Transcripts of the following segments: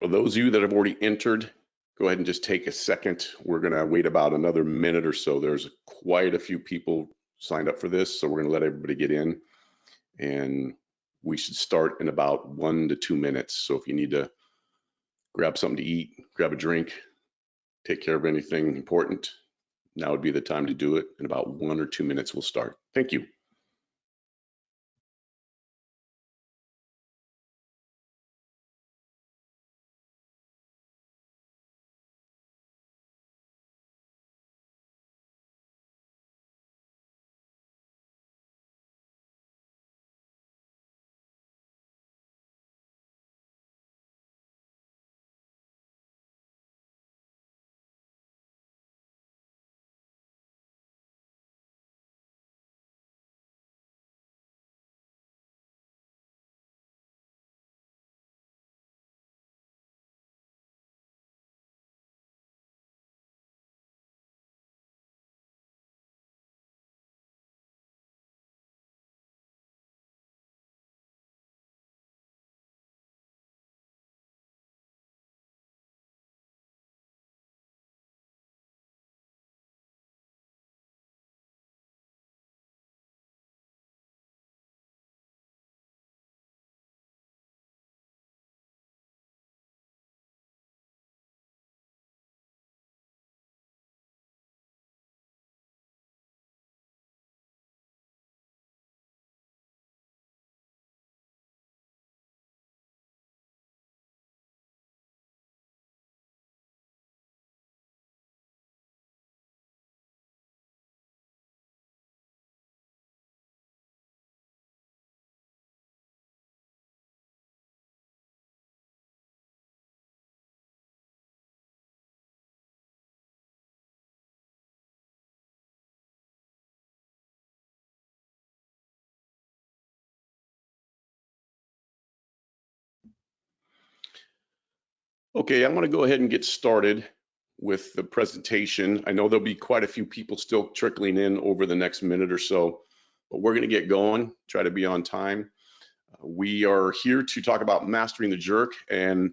For those of you that have already entered, go ahead and just take a second. We're going to wait about another minute or so. There's quite a few people signed up for this, so we're going to let everybody get in, and we should start in about 1 to 2 minutes. So if you need to grab something to eat, grab a drink, take care of anything important, now would be the time to do it. In about 1 or 2 minutes, we'll start. Thank you. Okay, I'm going to go ahead and get started with the presentation. I know there'll be quite a few people still trickling in over the next minute or so, but we're going to get going, try to be on time. We are here to talk about mastering the jerk, and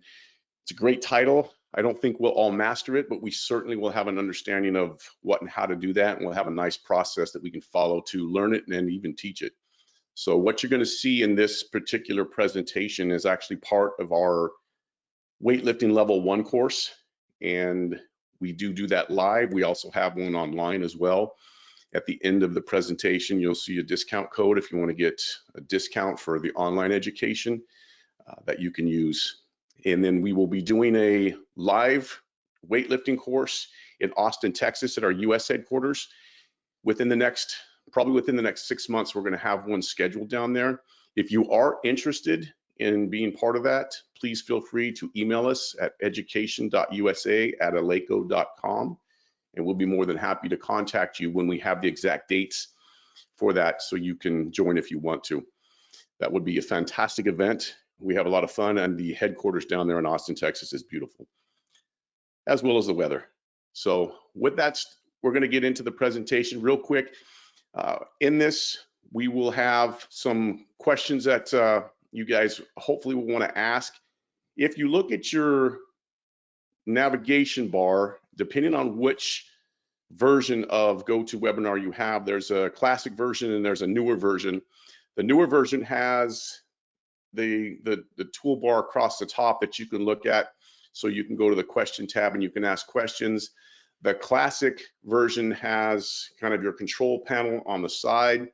it's a great title. I don't think we'll all master it, but we certainly will have an understanding of what and how to do that, and we'll have a nice process that we can follow to learn it and even teach it. So what you're going to see in this particular presentation is actually part of our weightlifting level 1 course, and we do that live. We also have one online as well. At the end of the presentation, you'll see a discount code if you want to get a discount for the online education that you can use. And then we will be doing a live weightlifting course in Austin, Texas at our US headquarters. Probably within the next 6 months, we're going to have one scheduled down there. If you are interested in being part of that, please feel free to email us at education.usa@eleiko.com, and we'll be more than happy to contact you when we have the exact dates for that, so you can join if you want to. That would be a fantastic event. We have a lot of fun, and the headquarters down there in Austin, Texas is beautiful, as well as the weather. So with that, we're going to get into the presentation real quick. In this, we will have some questions that you guys hopefully will want to ask. If you look at your navigation bar, depending on which version of GoToWebinar you have, there's a classic version and there's a newer version. The newer version has the toolbar across the top that you can look at, so you can go to the question tab and you can ask questions. The classic version has kind of your control panel on the side,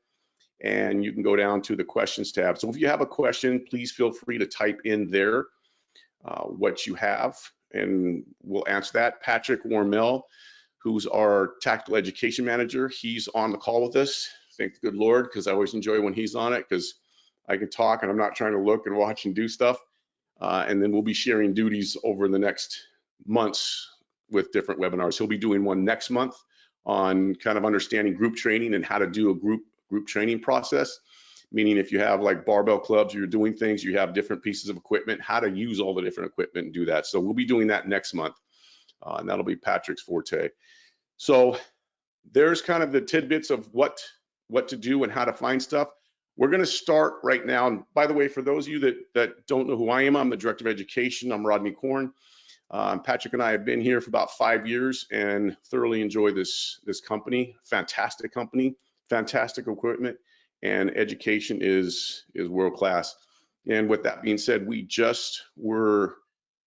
and you can go down to the questions tab. So if you have a question, please feel free to type in there what you have, and we'll answer that. Patrick Warmel, who's our tactical education manager, he's on the call with us. Thank the good Lord, because I always enjoy when he's on it, because I can talk and I'm not trying to look and watch and do stuff. And then we'll be sharing duties over the next months with different webinars. He'll be doing one next month on kind of understanding group training and how to do a group training process, meaning if you have like barbell clubs, you're doing things, you have different pieces of equipment, how to use all the different equipment and do that. So we'll be doing that next month, and that'll be Patrick's forte. So there's kind of the tidbits of what to do and how to find stuff. We're going to start right now. And by the way, for those of you that don't know who I am, I'm the Director of Education. I'm Rodney Korn. Patrick and I have been here for about 5 years and thoroughly enjoy this company. Fantastic company, fantastic equipment, and education is world class. And with that being said, we just were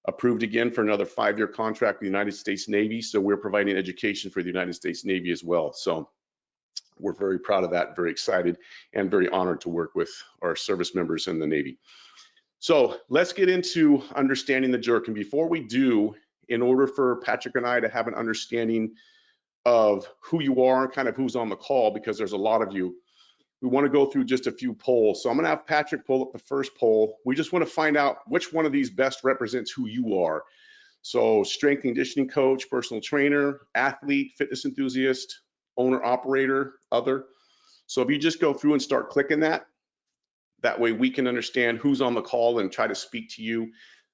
approved again for another 5-year contract with the United States Navy. So we're providing education for the United States Navy as well. So we're very proud of that, very excited, and very honored to work with our service members in the Navy. So let's get into understanding the jerk. And before we do, in order for Patrick and I to have an understanding of who you are and kind of who's on the call, because there's a lot of you, we want to go through just a few polls. So I'm going to have Patrick pull up the first poll. We just want to find out which one of these best represents who you are. So strength and conditioning coach, personal trainer, athlete, fitness enthusiast, owner, operator, other. So if you just go through and start clicking that way we can understand who's on the call and try to speak to you.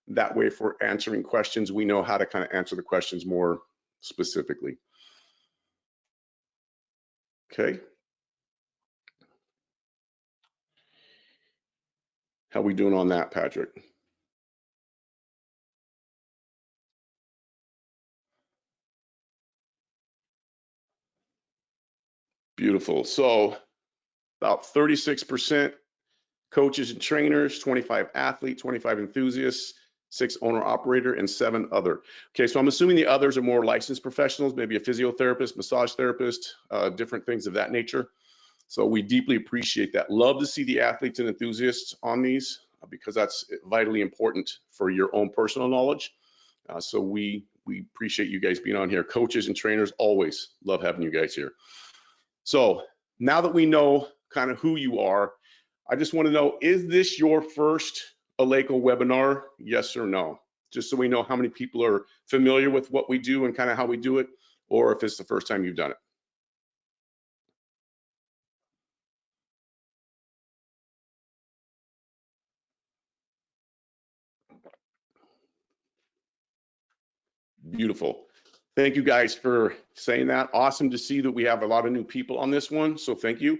That way, if we're answering questions, we know how to kind of answer the questions more specifically. Okay. How we doing on that, Patrick? Beautiful. So about 36% coaches and trainers, 25 athletes, 25 enthusiasts, 6 owner operator, and 7 other. Okay, so I'm assuming the others are more licensed professionals, maybe a physiotherapist, massage therapist, different things of that nature. So we deeply appreciate that. Love to see the athletes and enthusiasts on these because that's vitally important for your own personal knowledge. So we appreciate you guys being on here. Coaches and trainers, always love having you guys here. So now that we know kind of who you are, I just want to know, is this your first Eleiko webinar? Yes or no? Just so we know how many people are familiar with what we do and kind of how we do it, or if it's the first time you've done it. Beautiful. Thank you guys for saying that. Awesome to see that we have a lot of new people on this one. So thank you.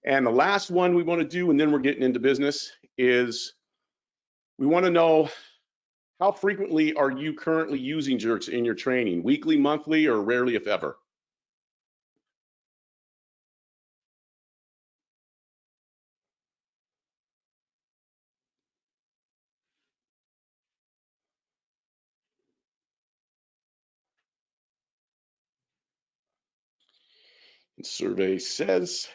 And the last one we want to do, and then we're getting into business, is we want to know how frequently are you currently using jerks in your training? Weekly, monthly, or rarely if ever? The survey says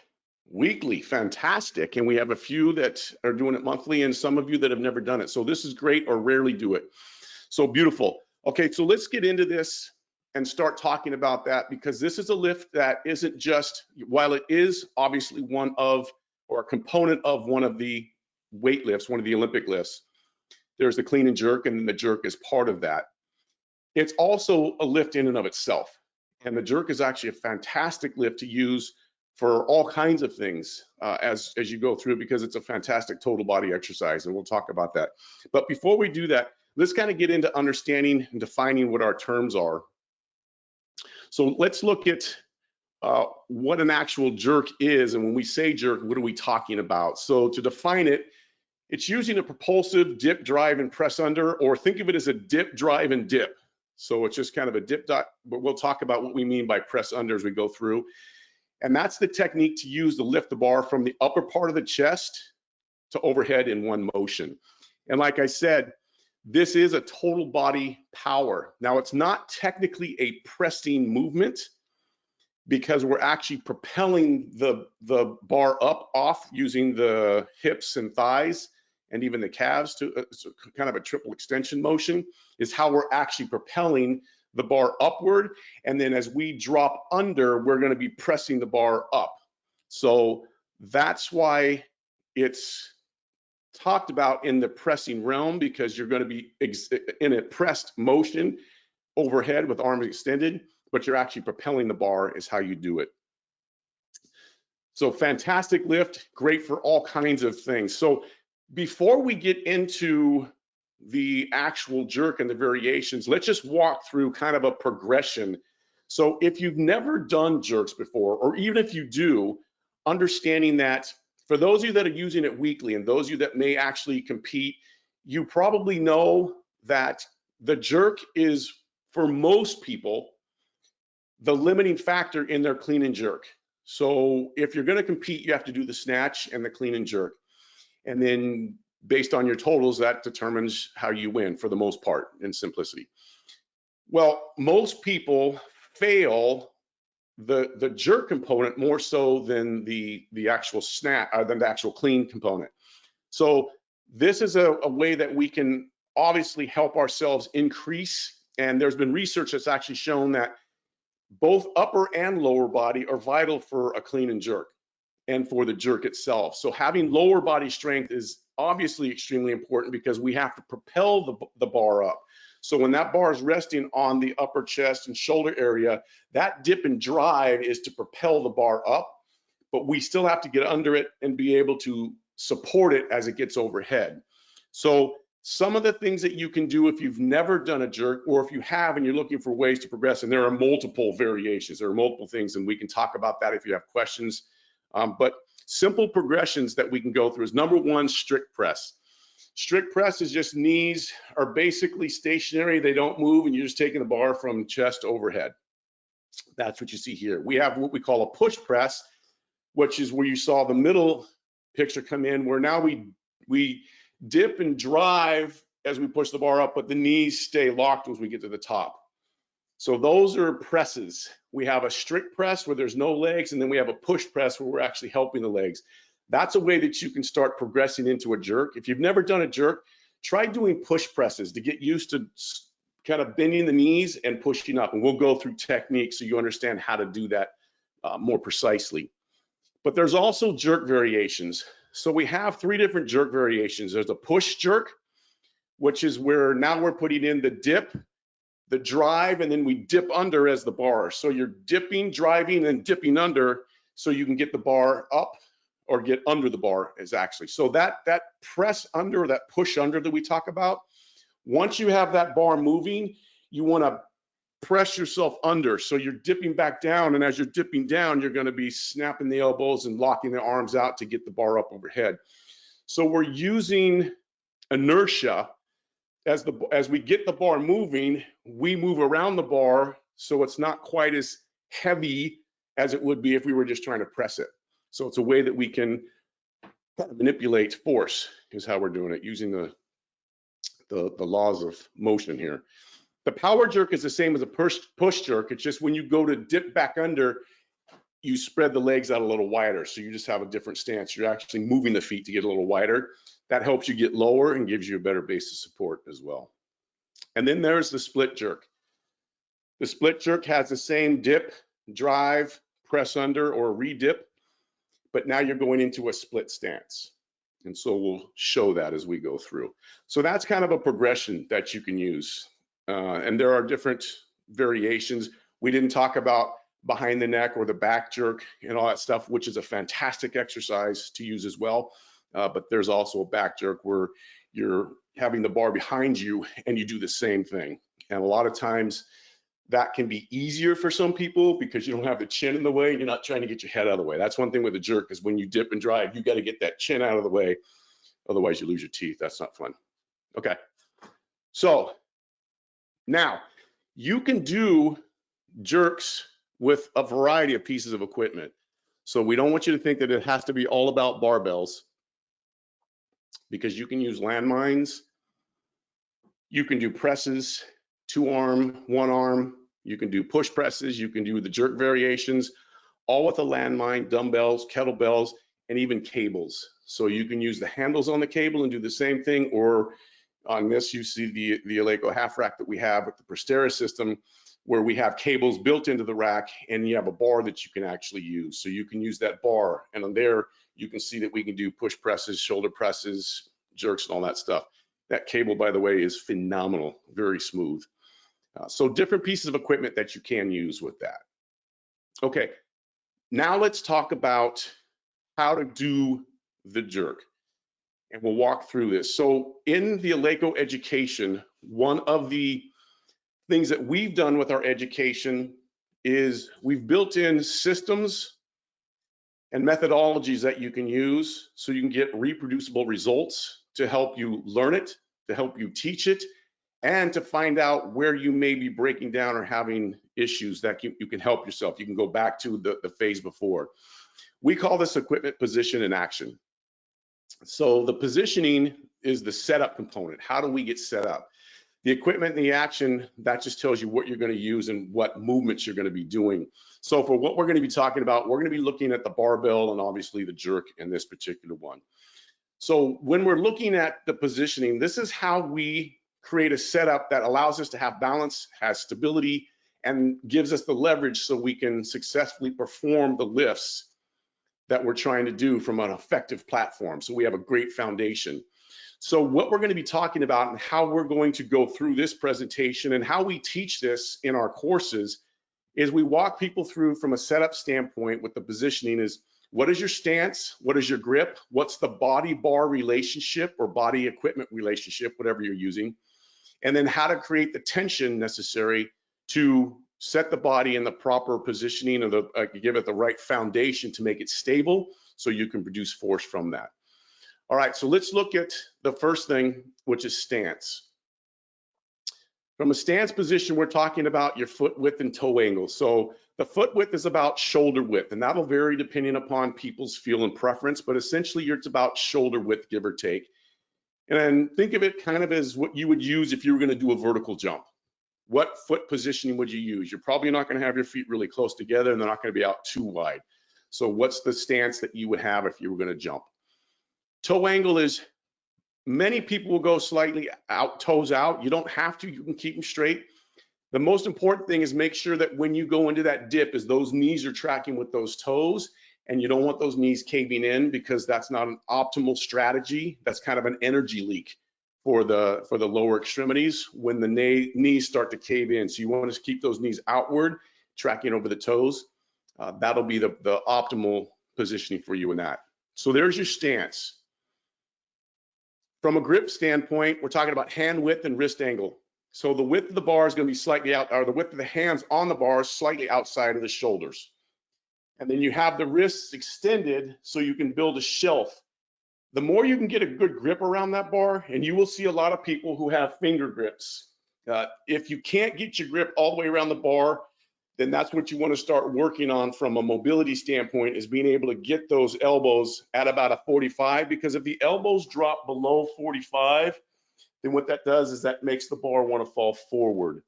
weekly. Fantastic. And we have a few that are doing it monthly and some of you that have never done it. So this is great, or rarely do it. So beautiful. Okay, so let's get into this and start talking about that, because this is a lift that isn't just, while it is obviously one of, or a component of one of the weight lifts, one of the Olympic lifts, there's the clean and jerk, and the jerk is part of that. It's also a lift in and of itself. And the jerk is actually a fantastic lift to use for all kinds of things as you go through, because it's a fantastic total body exercise, and we'll talk about that. But before we do that, let's kind of get into understanding and defining what our terms are. So let's look at what an actual jerk is, and when we say jerk, what are we talking about? So to define it, it's using a propulsive dip, drive, and press under, or think of it as a dip, drive, and dip. So it's just kind of a dip dot, but we'll talk about what we mean by press under as we go through. And that's the technique to use to lift the bar from the upper part of the chest to overhead in one motion. And like I said, this is a total body power. Now, it's not technically a pressing movement because we're actually propelling the bar up off using the hips and thighs and even the calves to kind of a triple extension motion is how we're actually propelling the bar upward. And then as we drop under, we're going to be pressing the bar up. So that's why it's talked about in the pressing realm, because you're going to be in a pressed motion overhead with arms extended, but you're actually propelling the bar is how you do it. So fantastic lift, great for all kinds of things. So before we get into the actual jerk and the variations, let's just walk through kind of a progression. So if you've never done jerks before, or even if you do, understanding that For those of you that are using it weekly and those of you that may actually compete, you probably know that the jerk is, for most people, the limiting factor in their clean and jerk. So if you're going to compete, you have to do the snatch and the clean and jerk. And then based on your totals, that determines how you win for the most part in simplicity. Well, most people fail the jerk component more so than the actual snatch, than the actual clean component. So this is a way that we can obviously help ourselves increase. And there's been research that's actually shown that both upper and lower body are vital for a clean and jerk and for the jerk itself. So having lower body strength is obviously extremely important because we have to propel the bar up. So when that bar is resting on the upper chest and shoulder area, that dip and drive is to propel the bar up, but we still have to get under it and be able to support it as it gets overhead. So some of the things that you can do if you've never done a jerk, or if you have and you're looking for ways to progress, and there are multiple variations, there are multiple things, and we can talk about that if you have questions. But simple progressions that we can go through is number one, strict press. Strict press is just knees are basically stationary, they don't move, and you're just taking the bar from chest to overhead. That's what you see here. We have what we call a push press, which is where you saw the middle picture come in, where now we dip and drive as we push the bar up, but the knees stay locked as we get to the top. So those are presses. We have a strict press where there's no legs, and then we have a push press where we're actually helping the legs. That's a way that you can start progressing into a jerk. If you've never done a jerk, try doing push presses to get used to kind of bending the knees and pushing up. And we'll go through techniques so you understand how to do that more precisely. But there's also jerk variations. So we have three different jerk variations. There's a push jerk, which is where now we're putting in the dip, the drive, and then we dip under as the bar. So you're dipping, driving, and dipping under so you can get the bar up or get under the bar is actually. So that press under, that push under that we talk about, once you have that bar moving, you want to press yourself under. So you're dipping back down, and as you're dipping down, you're going to be snapping the elbows and locking the arms out to get the bar up overhead. So we're using inertia. As we get the bar moving, we move around the bar so it's not quite as heavy as it would be if we were just trying to press it. So it's a way that we can kind of manipulate force is how we're doing it, using the laws of motion here. The power jerk is the same as a push jerk. It's just when you go to dip back under, you spread the legs out a little wider. So you just have a different stance. You're actually moving the feet to get a little wider. That helps you get lower and gives you a better base of support as well. And then there's the split jerk. The split jerk has the same dip, drive, press under, or re-dip, but now you're going into a split stance. And so we'll show that as we go through. So that's kind of a progression that you can use. And there are different variations. We didn't talk about behind the neck or the back jerk and all that stuff, which is a fantastic exercise to use as well. But there's also a back jerk where you're having the bar behind you and you do the same thing. And a lot of times that can be easier for some people because you don't have the chin in the way and you're not trying to get your head out of the way. That's one thing with the jerk is when you dip and drive, you got to get that chin out of the way. Otherwise you lose your teeth. That's not fun. Okay. So now you can do jerks with a variety of pieces of equipment. So we don't want you to think that it has to be all about barbells, because you can use landmines, you can do presses, 2-arm, 1-arm, you can do push presses, you can do the jerk variations, all with a landmine, dumbbells, kettlebells, and even cables. So you can use the handles on the cable and do the same thing, or on this you see the Eleiko half rack that we have with the Prestera system, where we have cables built into the rack and you have a bar that you can actually use. So you can use that bar, and on there you can see that we can do push presses, shoulder presses, jerks, and all that stuff. That cable, by the way, is phenomenal, very smooth. So different pieces of equipment that you can use with that. Okay, now let's talk about how to do the jerk, and we'll walk through this. So in the Eleiko education, one of the things that we've done with our education is we've built in systems and methodologies that you can use so you can get reproducible results to help you learn it, to help you teach it, and to find out where you may be breaking down or having issues that you can help yourself. You can go back to the phase before. We call this equipment, position, and action. So the positioning is the setup component. How do we get set up? The equipment and the action, that just tells you what you're going to use and what movements you're going to be doing. So for what we're going to be talking about, we're going to be looking at the barbell and obviously the jerk in this particular one. So when we're looking at the positioning, this is how we create a setup that allows us to have balance, has stability, and gives us the leverage so we can successfully perform the lifts that we're trying to do from an effective platform. So we have a great foundation. So what we're going to be talking about and how we're going to go through this presentation and how we teach this in our courses is we walk people through from a setup standpoint with the positioning is what is your stance, what is your grip, what's the body bar relationship or body equipment relationship, whatever you're using, and then how to create the tension necessary to set the body in the proper positioning or give it the right foundation to make it stable so you can produce force from that. All right, so let's look at the first thing, which is stance. From a stance position, we're talking about your foot width and toe angle. So the foot width is about shoulder width, and that'll vary depending upon people's feel and preference, but essentially it's about shoulder width, give or take. And then think of it kind of as what you would use if you were going to do a vertical jump. What foot positioning would you use? You're probably not going to have your feet really close together, and they're not going to be out too wide. So what's the stance that you would have if you were going to jump? Toe angle is, many people will go slightly out, toes out. You don't have to, you can keep them straight. The most important thing is make sure that when you go into that dip is those knees are tracking with those toes, and you don't want those knees caving in because that's not an optimal strategy. That's kind of an energy leak for the lower extremities when the knees start to cave in. So you want to keep those knees outward, tracking over the toes. That'll be the optimal positioning for you in that. So there's your stance. From a grip standpoint, we're talking about hand width and wrist angle. So the width of the bar is going to be slightly out, or the width of the hands on the bar is slightly outside of the shoulders. And then you have the wrists extended so you can build a shelf. The more you can get a good grip around that bar, and you will see a lot of people who have finger grips. If you can't get your grip all the way around the bar, then that's what you want to start working on from a mobility standpoint, is being able to get those elbows at about a 45, because if the elbows drop below 45, then what that does is that makes the bar want to fall forward.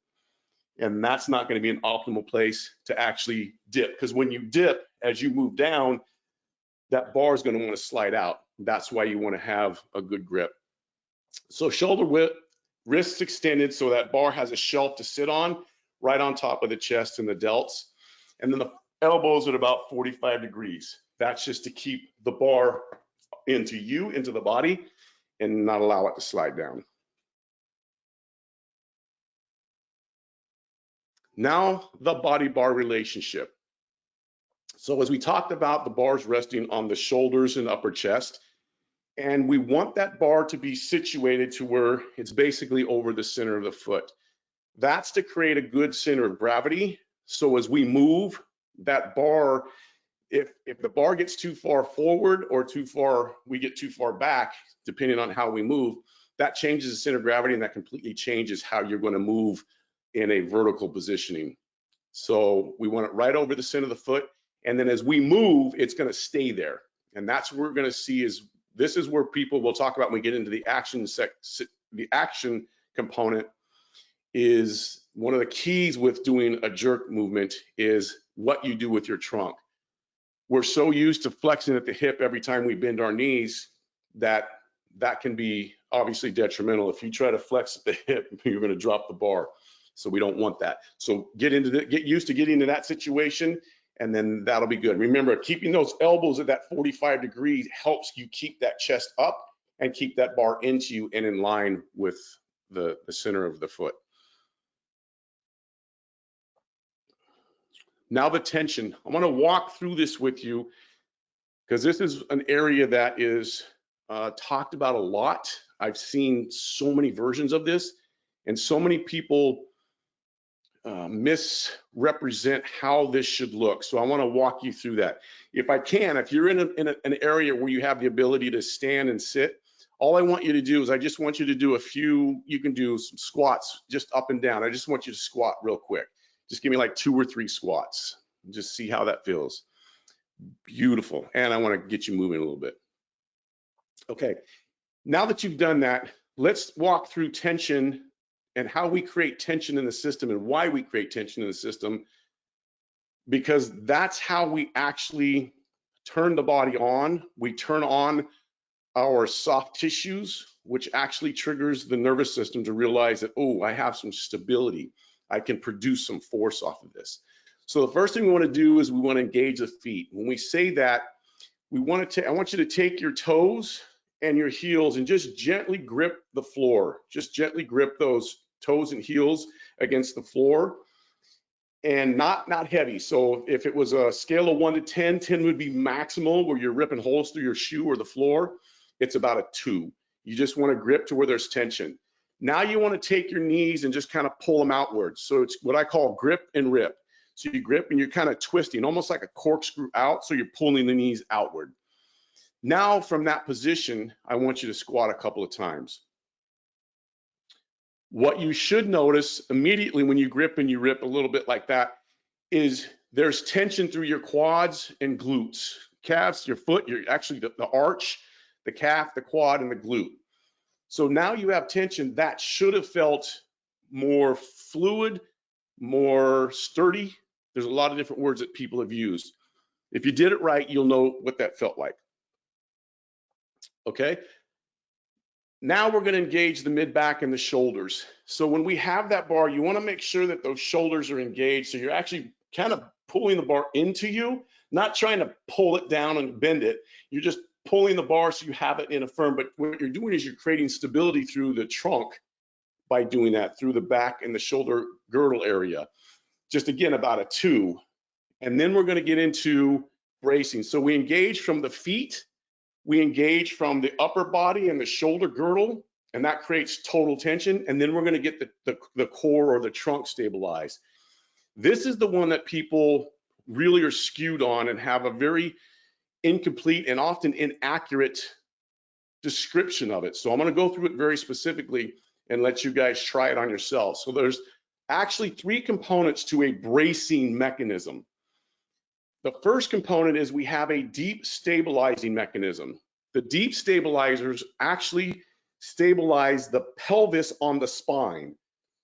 And that's not going to be an optimal place to actually dip, because when you dip, as you move down, that bar is going to want to slide out. That's why you want to have a good grip. So shoulder width, wrists extended so that bar has a shelf to sit on, right on top of the chest and the delts. And then the elbows at about 45 degrees. That's just to keep the bar into the body, and not allow it to slide down. Now the body bar relationship. So as we talked about, the bar's resting on the shoulders and upper chest, and we want that bar to be situated to where it's basically over the center of the foot. That's to create a good center of gravity. So as we move that bar, if the bar gets too far forward or we get too far back, depending on how we move, that changes the center of gravity, and that completely changes how you're going to move in a vertical positioning. So we want it right over the center of the foot. And then as we move, it's going to stay there. And that's what we're going to see is, this is where people will talk about when we get into the action component, is one of the keys with doing a jerk movement is what you do with your trunk. We're so used to flexing at the hip every time we bend our knees that can be obviously detrimental. If you try to flex at the hip, you're going to drop the bar. So we don't want that. So get used to getting into that situation, and then that'll be good. Remember, keeping those elbows at that 45 degrees helps you keep that chest up and keep that bar into you and in line with the center of the foot. Now the tension. I want to walk through this with you because this is an area that is talked about a lot. I've seen so many versions of this, and so many people misrepresent how this should look. So I want to walk you through that. If I can, if you're in an area where you have the ability to stand and sit, all I want you to do is I just want you to do a few, you can do some squats just up and down. I just want you to squat real quick. Just give me like 2 or 3 squats. Just see how that feels. Beautiful. And I want to get you moving a little bit. Okay. Now that you've done that, let's walk through tension and how we create tension in the system and why we create tension in the system, because that's how we actually turn the body on. We turn on our soft tissues, which actually triggers the nervous system to realize that, oh, I have some stability. I can produce some force off of this. So the first thing we want to do is we want to engage the feet. When we say that, I want you to take your toes and your heels and just gently grip the floor. Just gently grip those toes and heels against the floor, and not heavy. So if it was a scale of 1 to 10, 10 would be maximal where you're ripping holes through your shoe or the floor. It's about a 2. You just want to grip to where there's tension. Now you want to take your knees and just kind of pull them outwards. So it's what I call grip and rip. So you grip and you're kind of twisting, almost like a corkscrew out. So you're pulling the knees outward. Now from that position, I want you to squat a couple of times. What you should notice immediately when you grip and you rip a little bit like that is there's tension through your quads and glutes, calves, your foot, actually the arch, the calf, the quad, and the glute. So now you have tension that should have felt more fluid, more sturdy. There's a lot of different words that people have used. If you did it right, you'll know what that felt like. Okay. Now we're going to engage the mid back and the shoulders. So when we have that bar, you want to make sure that those shoulders are engaged. So you're actually kind of pulling the bar into you, not trying to pull it down and bend it. You're just pulling the bar so you have it in a firm. But what you're doing is you're creating stability through the trunk by doing that, through the back and the shoulder girdle area. Just again, about a 2. And then we're going to get into bracing. So we engage from the feet. We engage from the upper body and the shoulder girdle, and that creates total tension. And then we're going to get the core or the trunk stabilized. This is the one that people really are skewed on and have a very incomplete and often inaccurate description of it. So I'm going to go through it very specifically and let you guys try it on yourselves. So there's actually 3 components to a bracing mechanism. The first component is we have a deep stabilizing mechanism. The deep stabilizers actually stabilize the pelvis on the spine.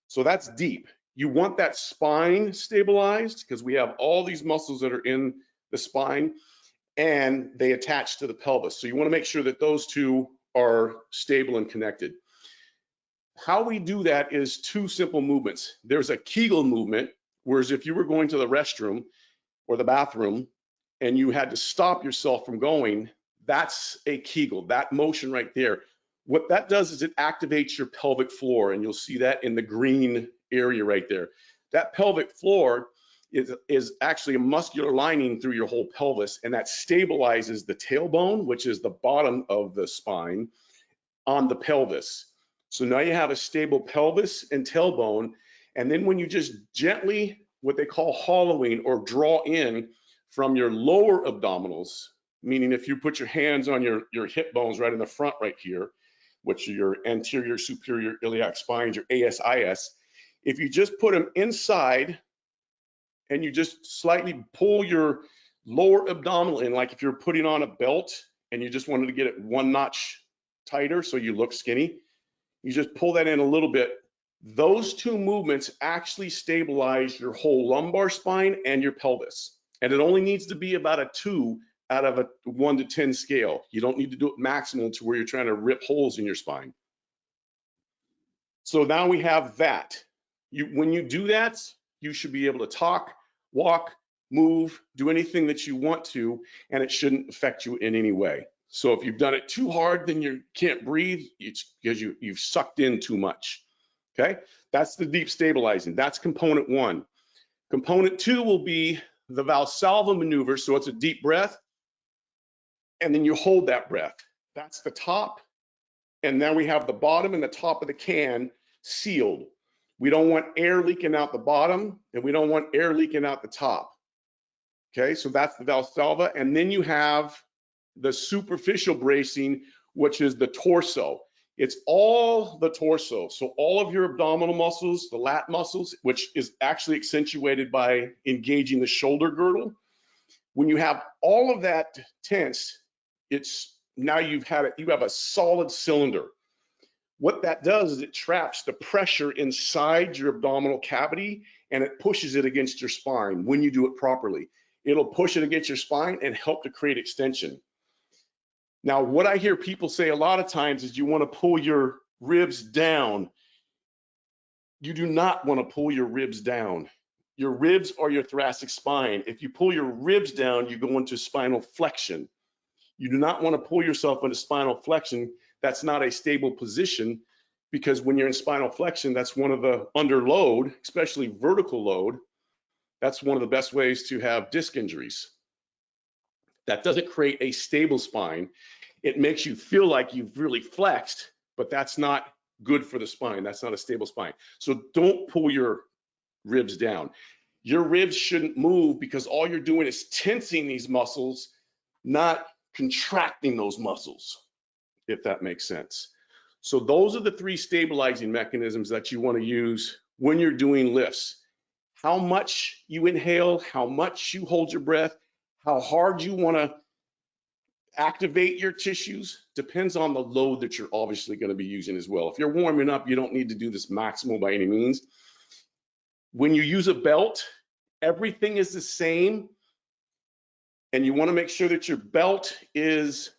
So that's deep. You want that spine stabilized because we have all these muscles that are in the spine and they attach to the pelvis. So you want to make sure that those 2 are stable and connected. How we do that is 2 simple movements. There's a Kegel movement, whereas if you were going to the restroom or the bathroom and you had to stop yourself from going, that's a Kegel, that motion right there. What that does is it activates your pelvic floor, and you'll see that in the green area right there. That pelvic floor is actually a muscular lining through your whole pelvis, and that stabilizes the tailbone, which is the bottom of the spine, on the pelvis. So now you have a stable pelvis and tailbone, and then when you just gently, what they call hollowing or draw in from your lower abdominals, meaning if you put your hands on your hip bones right in the front right here, which are your anterior superior iliac spines, your ASIS, if you just put them inside and you just slightly pull your lower abdominal in, like if you're putting on a belt and you just wanted to get it 1 notch tighter so you look skinny, you just pull that in a little bit. Those 2 movements actually stabilize your whole lumbar spine and your pelvis. And it only needs to be about a 2 out of a 1 to 10 scale. You don't need to do it maximal to where you're trying to rip holes in your spine. So now we have that. When you do that, you should be able to talk, walk, move, do anything that you want to, and it shouldn't affect you in any way. So if you've done it too hard, then you can't breathe. It's because you've sucked in too much. Okay, that's the deep stabilizing. That's component 1. Component 2 will be the Valsalva maneuver. So it's a deep breath, and then you hold that breath. That's the top, and now we have the bottom and the top of the can sealed. We don't want air leaking out the bottom, and we don't want air leaking out the top. Okay, so that's the Valsalva. And then you have the superficial bracing, which is the torso. It's all the torso. So all of your abdominal muscles, the lat muscles, which is actually accentuated by engaging the shoulder girdle. When you have all of that tense, it's now you have a solid cylinder. What that does is it traps the pressure inside your abdominal cavity and it pushes it against your spine when you do it properly. It'll push it against your spine and help to create extension. Now, what I hear people say a lot of times is you want to pull your ribs down. You do not want to pull your ribs down. Your ribs are your thoracic spine. If you pull your ribs down, you go into spinal flexion. You do not want to pull yourself into spinal flexion. That's not a stable position, because when you're in spinal flexion, that's one of the under load, especially vertical load. That's one of the best ways to have disc injuries. That doesn't create a stable spine. It makes you feel like you've really flexed, but that's not good for the spine. That's not a stable spine. So don't pull your ribs down. Your ribs shouldn't move, because all you're doing is tensing these muscles, not contracting those muscles, if that makes sense. So those are the three stabilizing mechanisms that you want to use when you're doing lifts. How much you inhale, how much you hold your breath, how hard you want to activate your tissues depends on the load that you're obviously going to be using as well. If you're warming up, you don't need to do this maximal by any means. When you use a belt, everything is the same, and you want to make sure that your belt is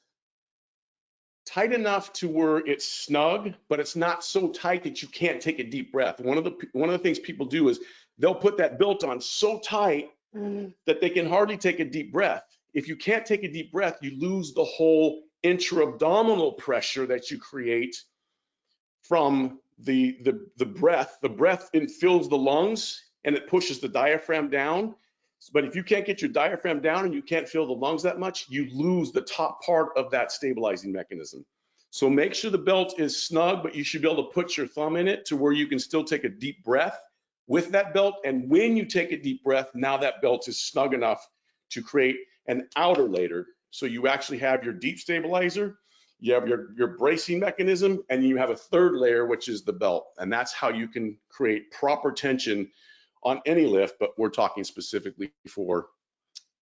tight enough to where it's snug, but it's not so tight that you can't take a deep breath. One of the things people do is they'll put that belt on so tight that they can hardly take a deep breath. If you can't take a deep breath, you lose the whole intra-abdominal pressure that you create from the breath. The breath fills the lungs and it pushes the diaphragm down. But if you can't get your diaphragm down and you can't feel the lungs that much, you lose the top part of that stabilizing mechanism. So make sure the belt is snug, but you should be able to put your thumb in it to where you can still take a deep breath with that belt. And when you take a deep breath, now that belt is snug enough to create an outer layer. So you actually have your deep stabilizer, you have your bracing mechanism, and you have a third layer, which is the belt. And that's how you can create proper tension on any lift, but we're talking specifically for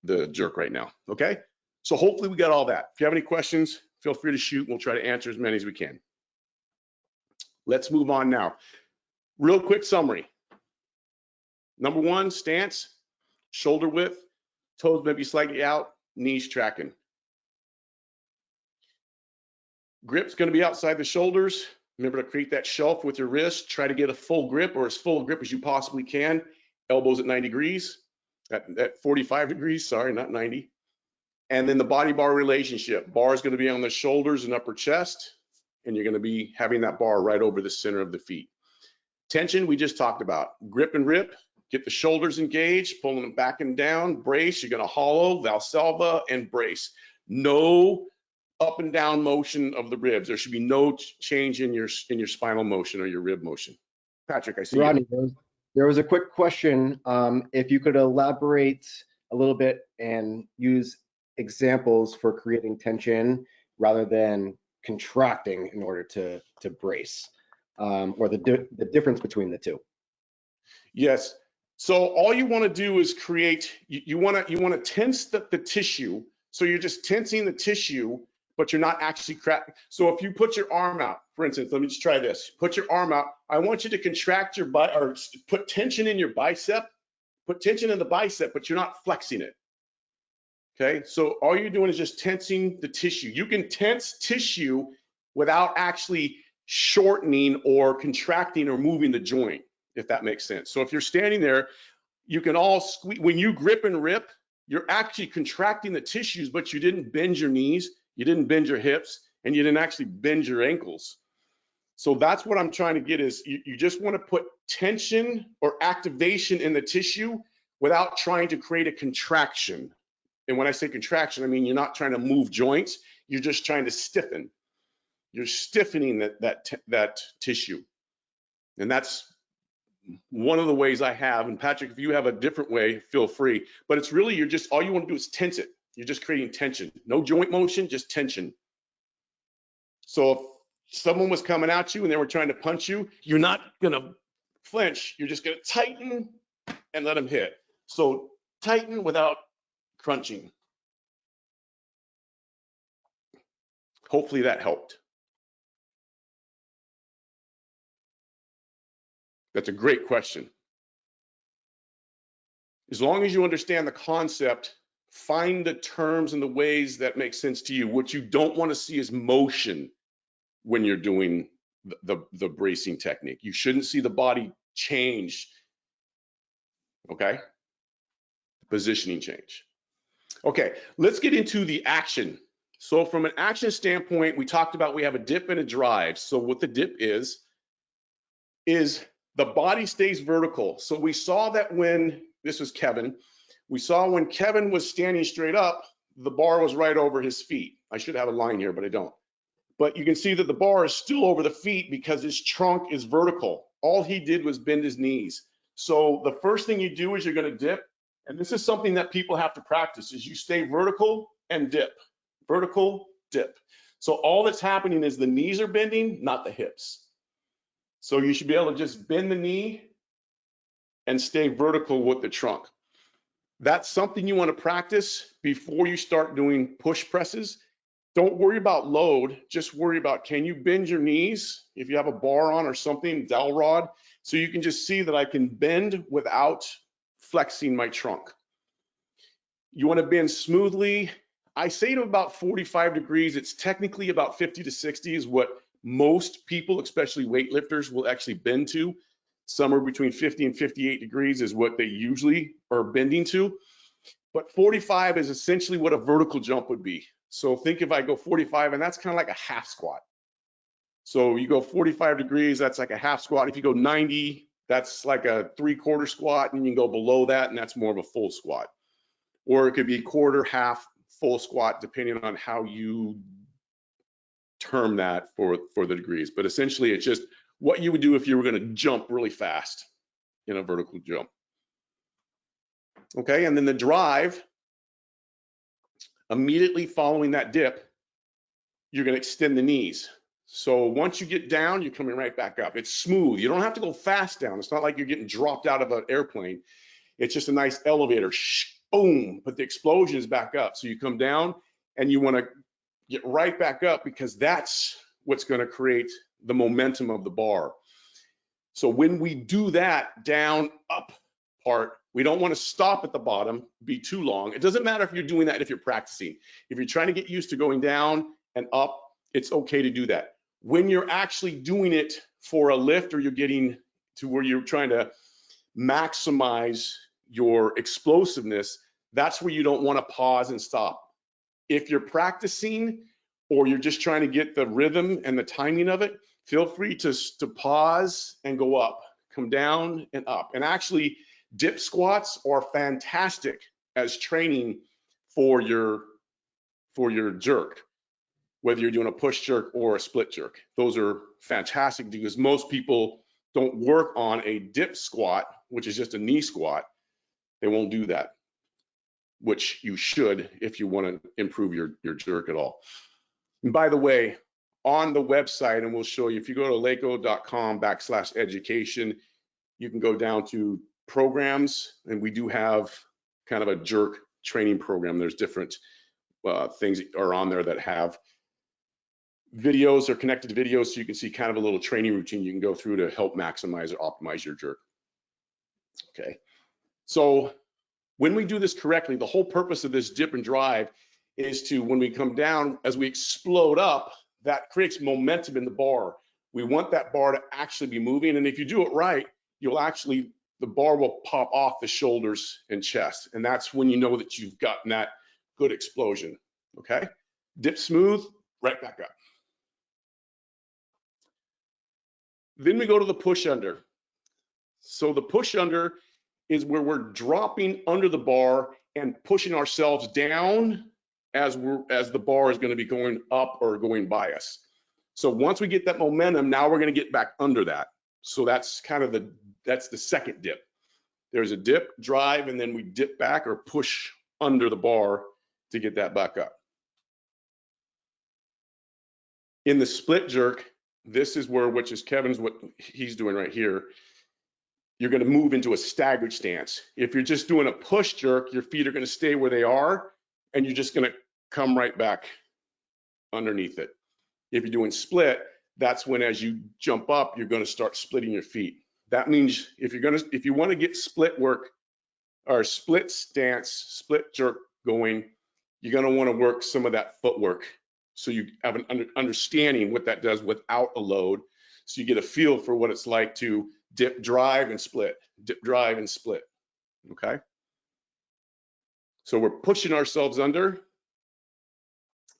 the jerk right now, okay? So hopefully we got all that. If you have any questions, feel free to shoot. We'll try to answer as many as we can. Let's move on now. Real quick summary. Number one, stance, shoulder width, toes maybe slightly out, knees tracking. Grip's gonna be outside the shoulders. Remember to create that shelf with your wrist. Try to get a full grip, or as full a grip as you possibly can. Elbows at 90 degrees, at 45 degrees, sorry, not 90. And then the body bar relationship. Bar is gonna be on the shoulders and upper chest, and you're gonna be having that bar right over the center of the feet. Tension, we just talked about. Grip and rip, get the shoulders engaged, pulling them back and down, brace, you're gonna hollow, Valsalva, and brace. No up and down motion of the ribs. There should be no change in your spinal motion or your rib motion. Patrick, I see Rodney, you. there was a quick question. If you could elaborate a little bit and use examples for creating tension rather than contracting in order to brace, or the difference between the two. Yes. So all you want to do is create. You want to tense the tissue. So you're just tensing the tissue, but you're not actually cracking. So if you put your arm out, for instance, let me just try this. Put your arm out. I want you to contract your or put tension in your bicep. Put tension in the bicep, but you're not flexing it. Okay. So all you're doing is just tensing the tissue. You can tense tissue without actually shortening or contracting or moving the joint, if that makes sense. So if you're standing there, you can all squeeze. When you grip and rip, you're actually contracting the tissues, but you didn't bend your knees, you didn't bend your hips, and you didn't actually bend your ankles. So that's what I'm trying to get is you just want to put tension or activation in the tissue without trying to create a contraction. And when I say contraction, I mean you're not trying to move joints, you're just trying to stiffen. You're stiffening that tissue. And that's one of the ways I have, and Patrick, if you have a different way, feel free, but it's really, you're just, all you want to do is tense it. You're just creating tension, no joint motion, just tension. So if someone was coming at you and they were trying to punch you, you're not gonna flinch, you're just gonna tighten and let them hit. So tighten without crunching. Hopefully that helped. That's a great question. As long as you understand the concept, find the terms and the ways that make sense to you. What you don't want to see is motion when you're doing the bracing technique. You shouldn't see the body change, okay? Positioning change. Okay, let's get into the action. So from an action standpoint, we talked about we have a dip and a drive. So what the dip is the body stays vertical. So we saw that when, this was Kevin, we saw when Kevin was standing straight up, the bar was right over his feet. I should have a line here, but I don't. But you can see that the bar is still over the feet because his trunk is vertical. All he did was bend his knees. So the first thing you do is you're going to dip. And this is something that people have to practice, is you stay vertical and dip. Vertical, dip. So all that's happening is the knees are bending, not the hips. So you should be able to just bend the knee and stay vertical with the trunk. That's something you want to practice before you start doing push presses. Don't worry about load, just worry about, can you bend your knees if you have a bar on or something, dowel rod, so you can just see that I can bend without flexing my trunk. You want to bend smoothly. I say to about 45 degrees. It's technically about 50 to 60 is what most people, especially weightlifters, will actually bend to. Somewhere between 50 and 58 degrees is what they usually are bending to. But 45 is essentially what a vertical jump would be. So think if I go 45, and that's kind of like a half squat. So you go 45 degrees, that's like a half squat. If you go 90, that's like a 3/4 squat, and you can go below that, and that's more of a full squat. Or it could be quarter, half, full squat, depending on how you term that for the degrees. But essentially, it's just what you would do if you were going to jump really fast in a vertical jump. Okay, and then the drive, immediately following that dip, you're going to extend the knees. So once you get down, you're coming right back up. It's smooth. You don't have to go fast down. It's not like you're getting dropped out of an airplane. It's just a nice elevator. Boom, but the explosion is back up. So you come down and you want to get right back up, because that's what's going to create the momentum of the bar. So when we do that down up part, we don't want to stop at the bottom, be too long. It doesn't matter if you're doing that if you're practicing. If you're trying to get used to going down and up, it's okay to do that. When you're actually doing it for a lift, or you're getting to where you're trying to maximize your explosiveness, that's where you don't want to pause and stop. If you're practicing or you're just trying to get the rhythm and the timing of it, feel free to pause and go up, come down and up. And actually, dip squats are fantastic as training for your jerk, whether you're doing a push jerk or a split jerk. Those are fantastic because most people don't work on a dip squat, which is just a knee squat. They won't do that, which you should if you want to improve your jerk at all. And by the way, on the website, and we'll show you, if you go to eleiko.com/education, you can go down to programs, and we do have kind of a jerk training program. There's different things that are on there that have videos or connected to videos, so you can see kind of a little training routine you can go through to help maximize or optimize your jerk. Okay, so when we do this correctly, the whole purpose of this dip and drive is to, when we come down, as we explode up, that creates momentum in the bar. We want that bar to actually be moving, and if you do it right, you'll actually, the bar will pop off the shoulders and chest, and that's when you know that you've gotten that good explosion. Okay, dip smooth, right back up. Then we go to the push under. So the push under is where we're dropping under the bar and pushing ourselves down as the bar is going to be going up or going by us. So once we get that momentum, now we're going to get back under that. So that's kind of that's the second dip. There's a dip, drive, and then we dip back or push under the bar to get that back up. In the split jerk, this is where, which is Kevin's, what he's doing right here, you're going to move into a staggered stance. If you're just doing a push jerk, your feet are going to stay where they are, and you're just going to come right back underneath it. If you're doing split, that's when, as you jump up, you're going to start splitting your feet. That means if you want to get split work or split stance, split jerk going, you're going to want to work some of that footwork. So you have an understanding what that does without a load. So you get a feel for what it's like to dip, drive, and split, dip, drive, and split, okay? So we're pushing ourselves under,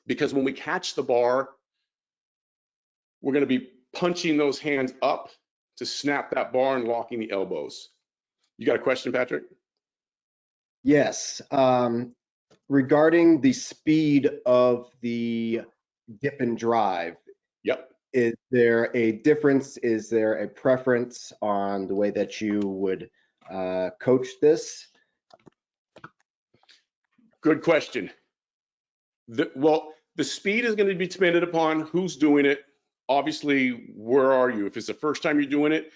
because when we catch the bar, we're gonna be punching those hands up to snap that bar and locking the elbows. You got a question, Patrick? Yes. Regarding the speed of the dip and drive, Yep. is there a difference? Is there a preference on the way that you would coach this? Good question. Well, the speed is going to be dependent upon who's doing it. Obviously, where are you? If it's the first time you're doing it,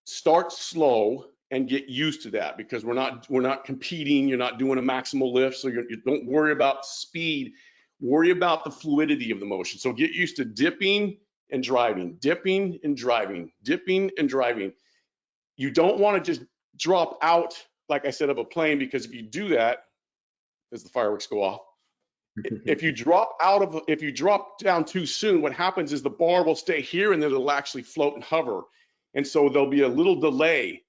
start slow and get used to that, because we're not competing. You're not doing a maximal lift, so you don't worry about speed. Worry about the fluidity of the motion. So get used to dipping and driving, dipping and driving, dipping and driving. You don't want to just drop out, like I said, of a plane, because if you do that, as the fireworks go off, if you drop down too soon, what happens is the bar will stay here and then it'll actually float and hover. And so there'll be a little delay.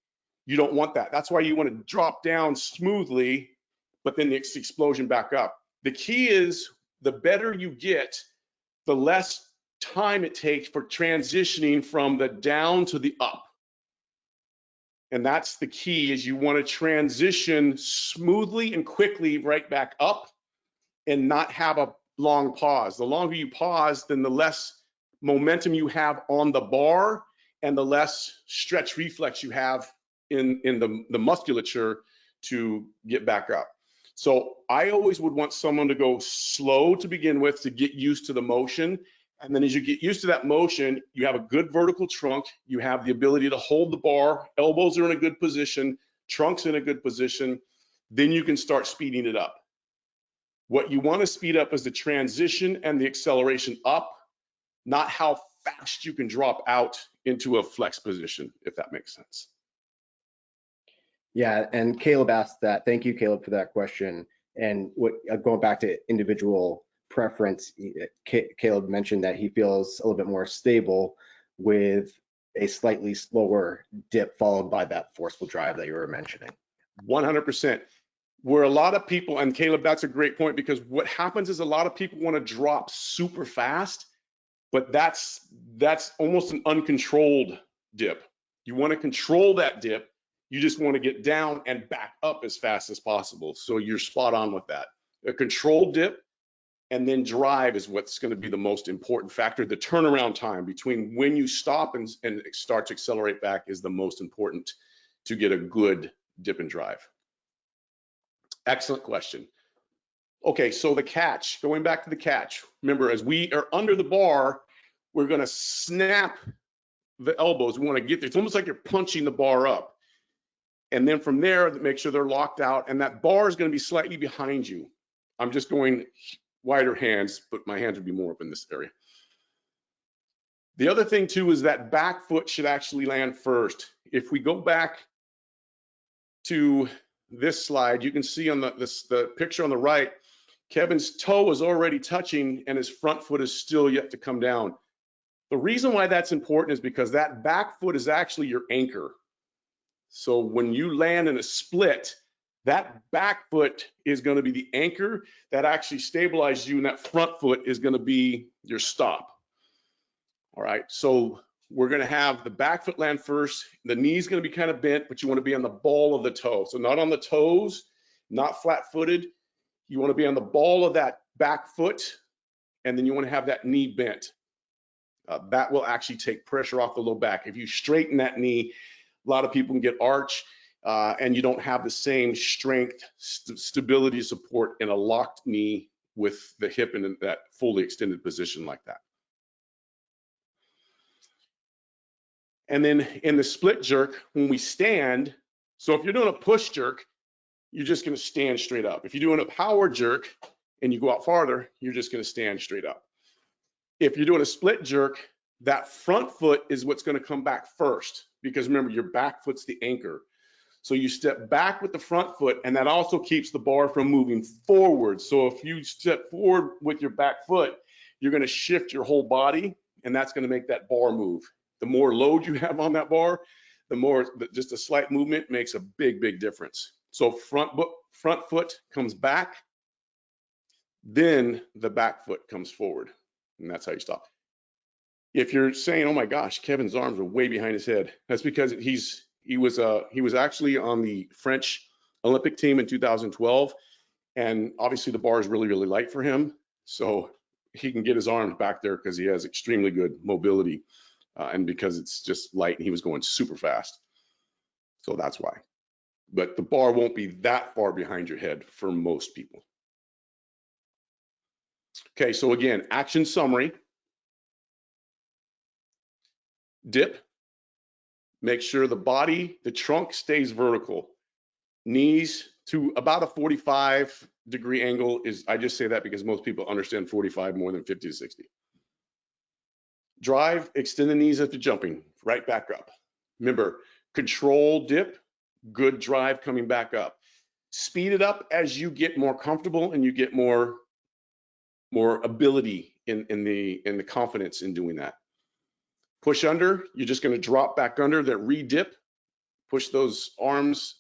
You don't want that. That's why you want to drop down smoothly, but then the explosion back up. The key is, the better you get, the less time it takes for transitioning from the down to the up. And that's the key, is you want to transition smoothly and quickly right back up and not have a long pause. The longer you pause, then the less momentum you have on the bar and the less stretch reflex you have in the musculature to get back up. So I always would want someone to go slow to begin with, to get used to the motion. And then as you get used to that motion, you have a good vertical trunk. You have the ability to hold the bar. Elbows are in a good position. Trunk's in a good position. Then you can start speeding it up. What you want to speed up is the transition and the acceleration up, not how fast you can drop out into a flex position, if that makes sense. Yeah, and Caleb asked that. Thank you, Caleb, for that question. And going back to individual preference, Caleb mentioned that he feels a little bit more stable with a slightly slower dip followed by that forceful drive that you were mentioning. 100%. Where a lot of people, and Caleb, that's a great point, because what happens is a lot of people want to drop super fast, but that's almost an uncontrolled dip. You want to control that dip. You just want to get down and back up as fast as possible. So you're spot on with that. A controlled dip and then drive is what's going to be the most important factor. The turnaround time between when you stop and start to accelerate back is the most important to get a good dip and drive. Excellent question. Okay, so the catch, going back to the catch. Remember, as we are under the bar, we're going to snap the elbows. We want to get there. It's almost like you're punching the bar up. And then from there, make sure they're locked out, and that bar is going to be slightly behind you. I'm just going wider hands, but my hands would be more up in this area. The other thing too is that back foot should actually land first. If we go back to this slide, you can see on the picture on the right, Kevin's toe is already touching and his front foot is still yet to come down. The reason why that's important is because that back foot is actually your anchor. So when you land in a split, that back foot is going to be the anchor that actually stabilizes you, and that front foot is going to be your stop. All right, so we're going to have the back foot land first. The knee's going to be kind of bent, but you want to be on the ball of the toe. So not on the toes, not flat-footed. You want to be on the ball of that back foot, and then you want to have that knee bent. That will actually take pressure off the low back. If you straighten that knee, a lot of people can get arch, and you don't have the same strength, stability, support in a locked knee with the hip in that fully extended position like that. And then in the split jerk, when we stand, so if you're doing a push jerk, you're just going to stand straight up. If you're doing a power jerk and you go out farther, you're just going to stand straight up. If you're doing a split jerk, that front foot is what's going to come back first, because remember, your back foot's the anchor. So you step back with the front foot, and that also keeps the bar from moving forward. So if you step forward with your back foot, you're going to shift your whole body, and that's going to make that bar move. The more load you have on that bar, the more, just a slight movement makes a big, big difference. So front foot comes back, then the back foot comes forward, and that's how you stop. If you're saying, oh my gosh, Kevin's arms are way behind his head, that's because he was actually on the French Olympic team in 2012, and obviously the bar is really, really light for him, so he can get his arms back there because he has extremely good mobility, and because it's just light and he was going super fast. So that's why. But the bar won't be that far behind your head for most people. Okay, so again, action summary. Dip. Make sure the body, the trunk stays vertical. Knees to about a 45-degree angle is, I just say that because most people understand 45 more than 50 to 60. Drive, extend the knees after jumping, right back up. Remember, control dip, good drive coming back up. Speed it up as you get more comfortable and you get more ability in the confidence in doing that. Push under, you're just going to drop back under that re-dip, push those arms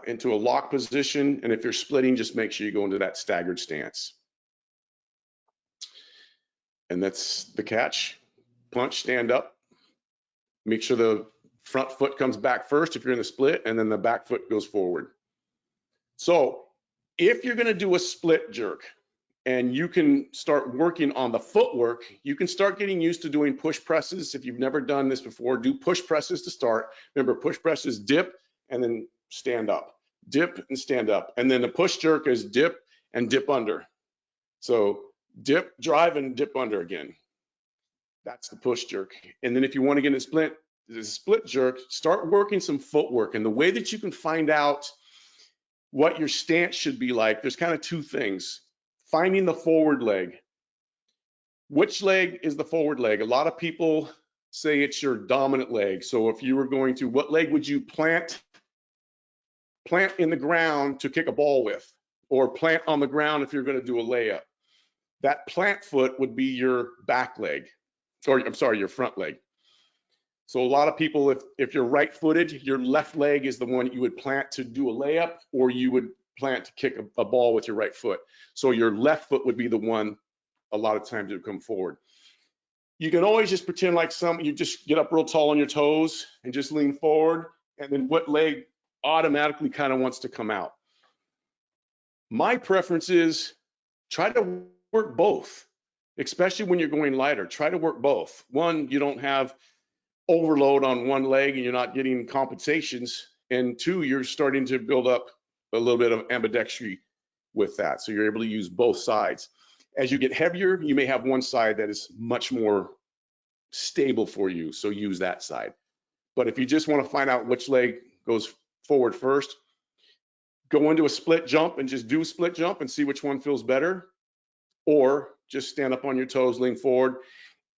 into a lock position, and if you're splitting, just make sure you go into that staggered stance. And that's the catch. Punch, stand up. Make sure the front foot comes back first if you're in the split, and then the back foot goes forward. So if you're going to do a split jerk and you can start working on the footwork, you can start getting used to doing push presses. If you've never done this before, do push presses to start. Remember, push presses, dip and then stand up, dip and stand up. And then the push jerk is dip and dip under. So dip, drive, and dip under again. That's the push jerk. And then if you want to get in the split jerk, start working some footwork. And the way that you can find out what your stance should be like, there's kind of two things. Finding the forward leg. Which leg is the forward leg? A lot of people say it's your dominant leg. So if you were going to, what leg would you plant in the ground to kick a ball with, or plant on the ground if you're going to do a layup? That plant foot would be your back leg, or I'm sorry, your front leg. So a lot of people, if you're right-footed, your left leg is the one you would plant to do a layup, or you would plant to kick a ball with your right foot. So your left foot would be the one a lot of times to come forward. You can always just pretend like you just get up real tall on your toes and just lean forward, and then what leg automatically kind of wants to come out. My preference is try to work both, especially when you're going lighter. Try to work both. One, you don't have overload on one leg and you're not getting compensations, and two, you're starting to build up a little bit of ambidextry with that, so you're able to use both sides. As you get heavier, you may have one side that is much more stable for you, so use that side. But if you just want to find out which leg goes forward first, go into a split jump and just do a split jump and see which one feels better, or just stand up on your toes, lean forward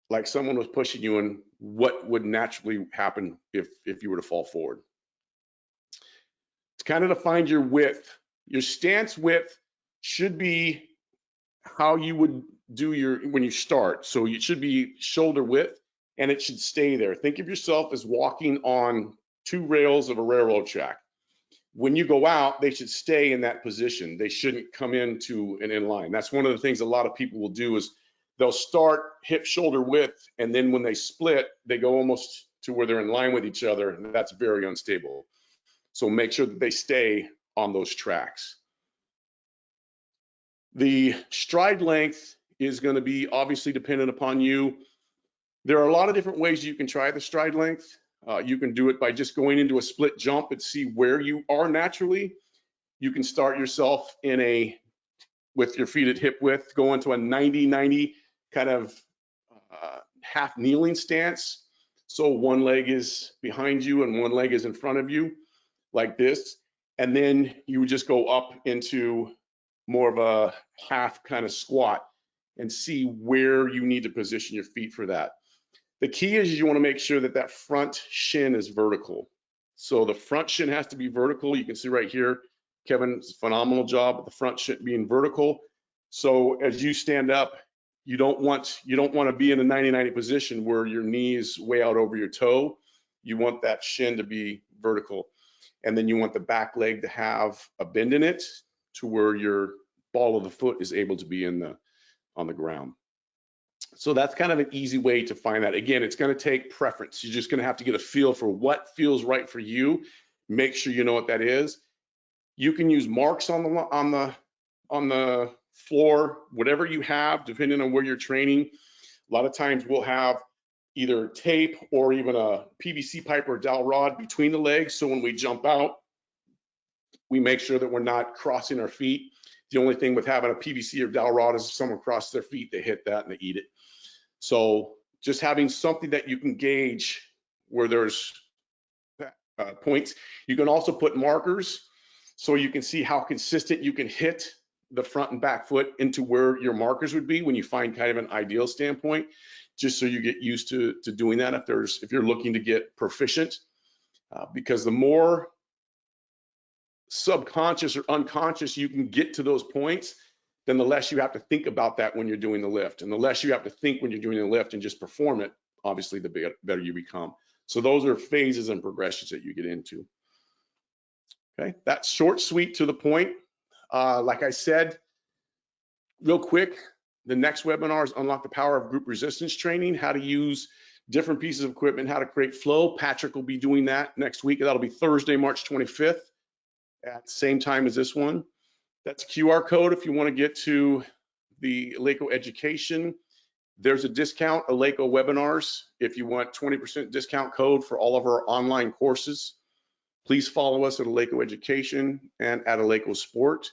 like someone was pushing you, and what would naturally happen if you were to fall forward. It's kind of to find your width. Your stance width should be how you would do when you start. So it should be shoulder width, and it should stay there. Think of yourself as walking on two rails of a railroad track. When you go out, they should stay in that position. They shouldn't come into an inline. That's one of the things a lot of people will do is they'll start hip shoulder width, and then when they split, they go almost to where they're in line with each other, and that's very unstable. So make sure that they stay on those tracks. The stride length is going to be obviously dependent upon you. There are a lot of different ways you can try the stride length. You can do it by just going into a split jump and see where you are naturally. You can start yourself with your feet at hip width, go into a 90-90 kind of half kneeling stance. So one leg is behind you and one leg is in front of you, like this. And then you would just go up into more of a half kind of squat and see where you need to position your feet for that. The key is you want to make sure that that front shin is vertical. So the front shin has to be vertical. You can see right here, Kevin's phenomenal job with the front shin being vertical. So as you stand up, you don't want to be in a 90-90 position where your knee is way out over your toe. You want that shin to be vertical. And then you want the back leg to have a bend in it to where your ball of the foot is able to be on the ground. So that's kind of an easy way to find that. Again, it's going to take preference. You're just going to have to get a feel for what feels right for you. Make sure you know what that is. You can use marks on the floor, whatever you have, depending on where you're training. A lot of times we'll have either tape or even a PVC pipe or a dowel rod between the legs. So when we jump out, we make sure that we're not crossing our feet. The only thing with having a PVC or dowel rod is if someone crosses their feet, they hit that and they eat it. So just having something that you can gauge where there's points. You can also put markers so you can see how consistent you can hit the front and back foot into where your markers would be when you find kind of an ideal standpoint, just so you get used to doing that if you're looking to get proficient. Because the more subconscious or unconscious you can get to those points, then the less you have to think about that when you're doing the lift. And the less you have to think when you're doing the lift and just perform it, obviously the better you become. So those are phases and progressions that you get into. Okay, that's short, sweet, to the point. Like I said, real quick, the next webinar is Unlock the Power of Group Resistance Training, how to use different pieces of equipment, how to create flow. Patrick will be doing that next week. That'll be Thursday, March 25th at the same time as this one. That's QR code if you want to get to the Eleiko education. There's a discount, Eleiko webinars, if you want 20% discount code for all of our online courses. Please follow us at Eleiko Education and at Eleiko Sport,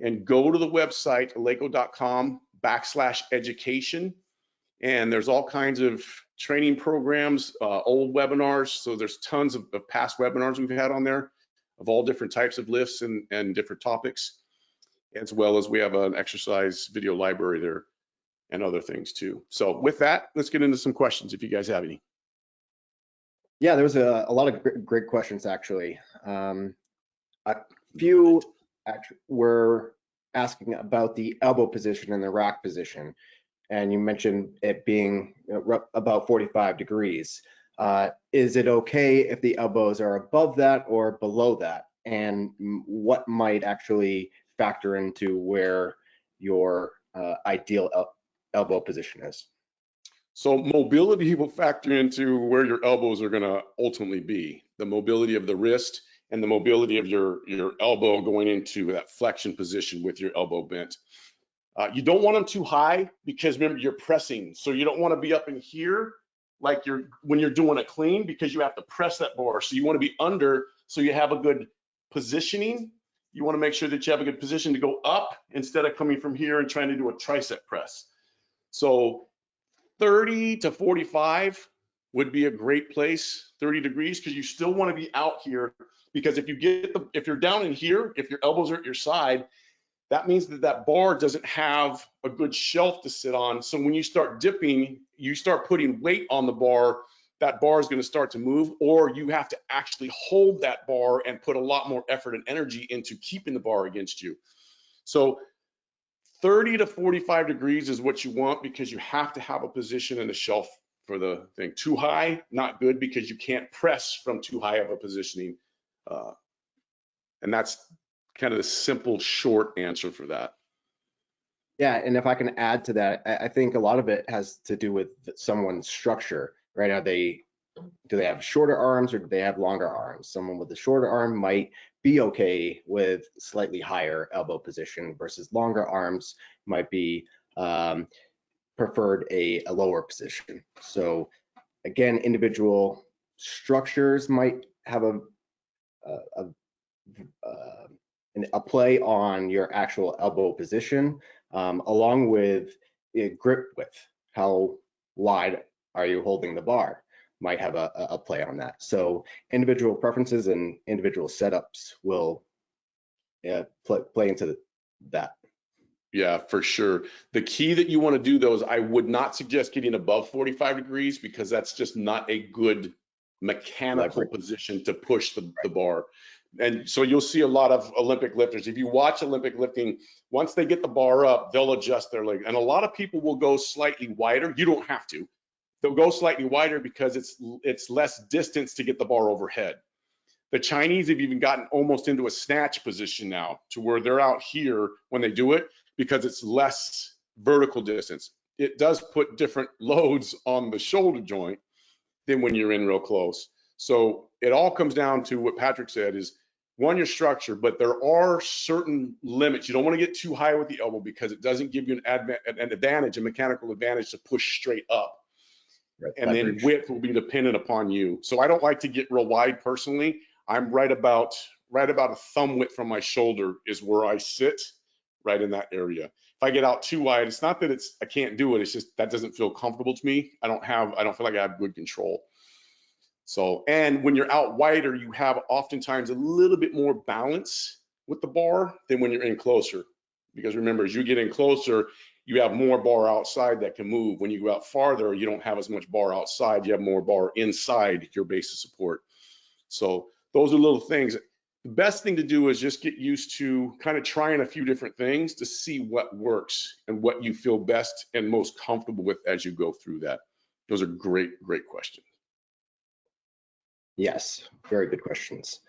and go to the website eleiko.com/education. And there's all kinds of training programs, old webinars. So there's tons of past webinars we've had on there of all different types of lifts and different topics, as well as we have an exercise video library there and other things too. So with that, let's get into some questions if you guys have any. Yeah, there was a lot of great questions actually. A few were asking about the elbow position and the rack position, and you mentioned it being about 45 degrees. Is it okay if the elbows are above that or below that? And what might actually factor into where your ideal elbow position is? So mobility will factor into where your elbows are going to ultimately be. The mobility of the wrist and the mobility of your elbow going into that flexion position with your elbow bent. You don't want them too high because remember you're pressing. So you don't want to be up in here like when you're doing a clean, because you have to press that bar. So you want to be under so you have a good positioning. You want to make sure that you have a good position to go up instead of coming from here and trying to do a tricep press. So 30 to 45 would be a great place, 30 degrees, because you still want to be out here, because if you're down in here, if your elbows are at your side, that means that bar doesn't have a good shelf to sit on. So when you start dipping, you start putting weight on the bar, that bar is going to start to move, or you have to actually hold that bar and put a lot more effort and energy into keeping the bar against you. So 30 to 45 degrees is what you want, because you have to have a position in the shelf for the thing. Too high, not good, because you can't press from too high of a positioning. And that's kind of the simple, short answer for that. Yeah, and if I can add to that, I think a lot of it has to do with someone's structure, right? Do they have shorter arms or do they have longer arms? Someone with a shorter arm might be okay with slightly higher elbow position versus longer arms might be preferred a lower position. So again, individual structures might have a play on your actual elbow position, along with grip width. How wide are you holding the bar? Might have a play on that. So individual preferences and individual setups will play into that. Yeah, for sure. The key that you want to do though is I would not suggest getting above 45 degrees because that's just not a good mechanical Leverage. position to push the bar. And so you'll see a lot of Olympic lifters. If you watch Olympic lifting, once they get the bar up, they'll adjust their leg. And a lot of people will go slightly wider. You don't have to. They'll go slightly wider because it's less distance to get the bar overhead. The Chinese have even gotten almost into a snatch position now to where they're out here when they do it because it's less vertical distance. It does put different loads on the shoulder joint than when you're in real close. So it all comes down to what Patrick said is one, your structure, but there are certain limits. You don't want to get too high with the elbow because it doesn't give you an advantage, a mechanical advantage to push straight up. Right, and leverage. then width will be dependent upon you. So I don't like to get real wide personally. I'm right about a thumb width from my shoulder is where I sit, right in that area. If I get out too wide, it's not that I can't do it. It's just that doesn't feel comfortable to me. I don't feel like I have good control. So, and when you're out wider, you have oftentimes a little bit more balance with the bar than when you're in closer. Because remember, as you get in closer, you have more bar outside that can move. When you go out farther, you don't have as much bar outside. You have more bar inside your base of support. So those are little things. The best thing to do is just get used to kind of trying a few different things to see what works and what you feel best and most comfortable with as you go through that. Those are great, great questions. Yes, very good questions.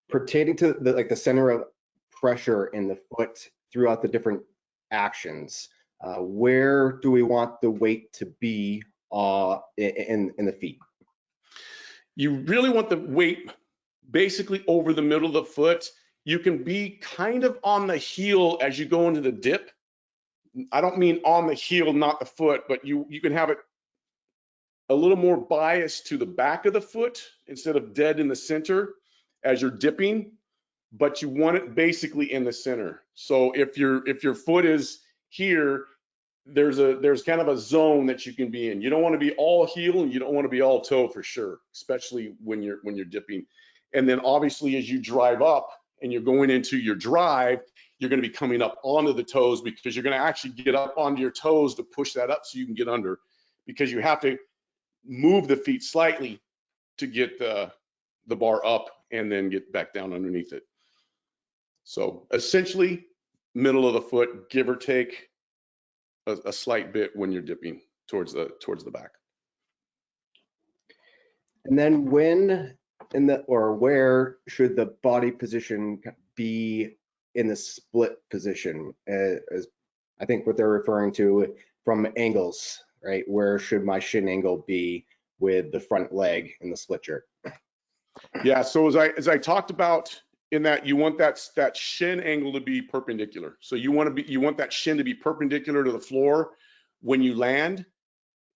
Pertaining to the center of pressure in the foot throughout the different actions, where do we want the weight to be in the feet? You really want the weight basically over the middle of the foot. You can be kind of on the heel as you go into the dip. I don't mean on the heel, not the foot, but you can have it a little more biased to the back of the foot instead of dead in the center as you're dipping, but you want it basically in the center. So if your foot is here, there's kind of a zone that you can be in. You don't want to be all heel and you don't want to be all toe for sure, especially when you're dipping. And then obviously as you drive up and you're going into your drive, you're going to be coming up onto the toes because you're going to actually get up onto your toes to push that up so you can get under, because you have to move the feet slightly to get the bar up and then get back down underneath it. So essentially middle of the foot, give or take a slight bit when you're dipping towards the back. And then where should the body position be in the split position? As I think what they're referring to from angles, right? Where should my shin angle be with the front leg in the split jerk? Yeah, so as I talked about in that, you want that shin angle to be perpendicular. So you want that shin to be perpendicular to the floor when you land,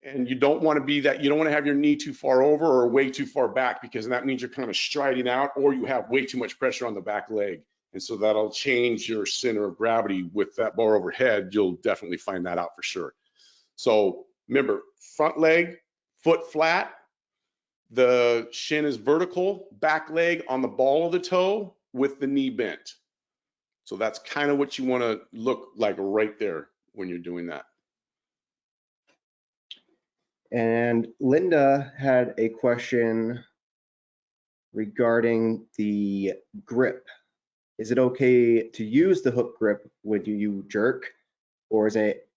and you don't want to have your knee too far over or way too far back, because that means you're kind of striding out or you have way too much pressure on the back leg. And so that'll change your center of gravity with that bar overhead. You'll definitely find that out for sure. So remember, front leg, foot flat, the shin is vertical, back leg on the ball of the toe with the knee bent. So that's kind of what you want to look like right there when you're doing that. And Linda had a question regarding the grip. Is it okay to use the hook grip when you jerk, or is it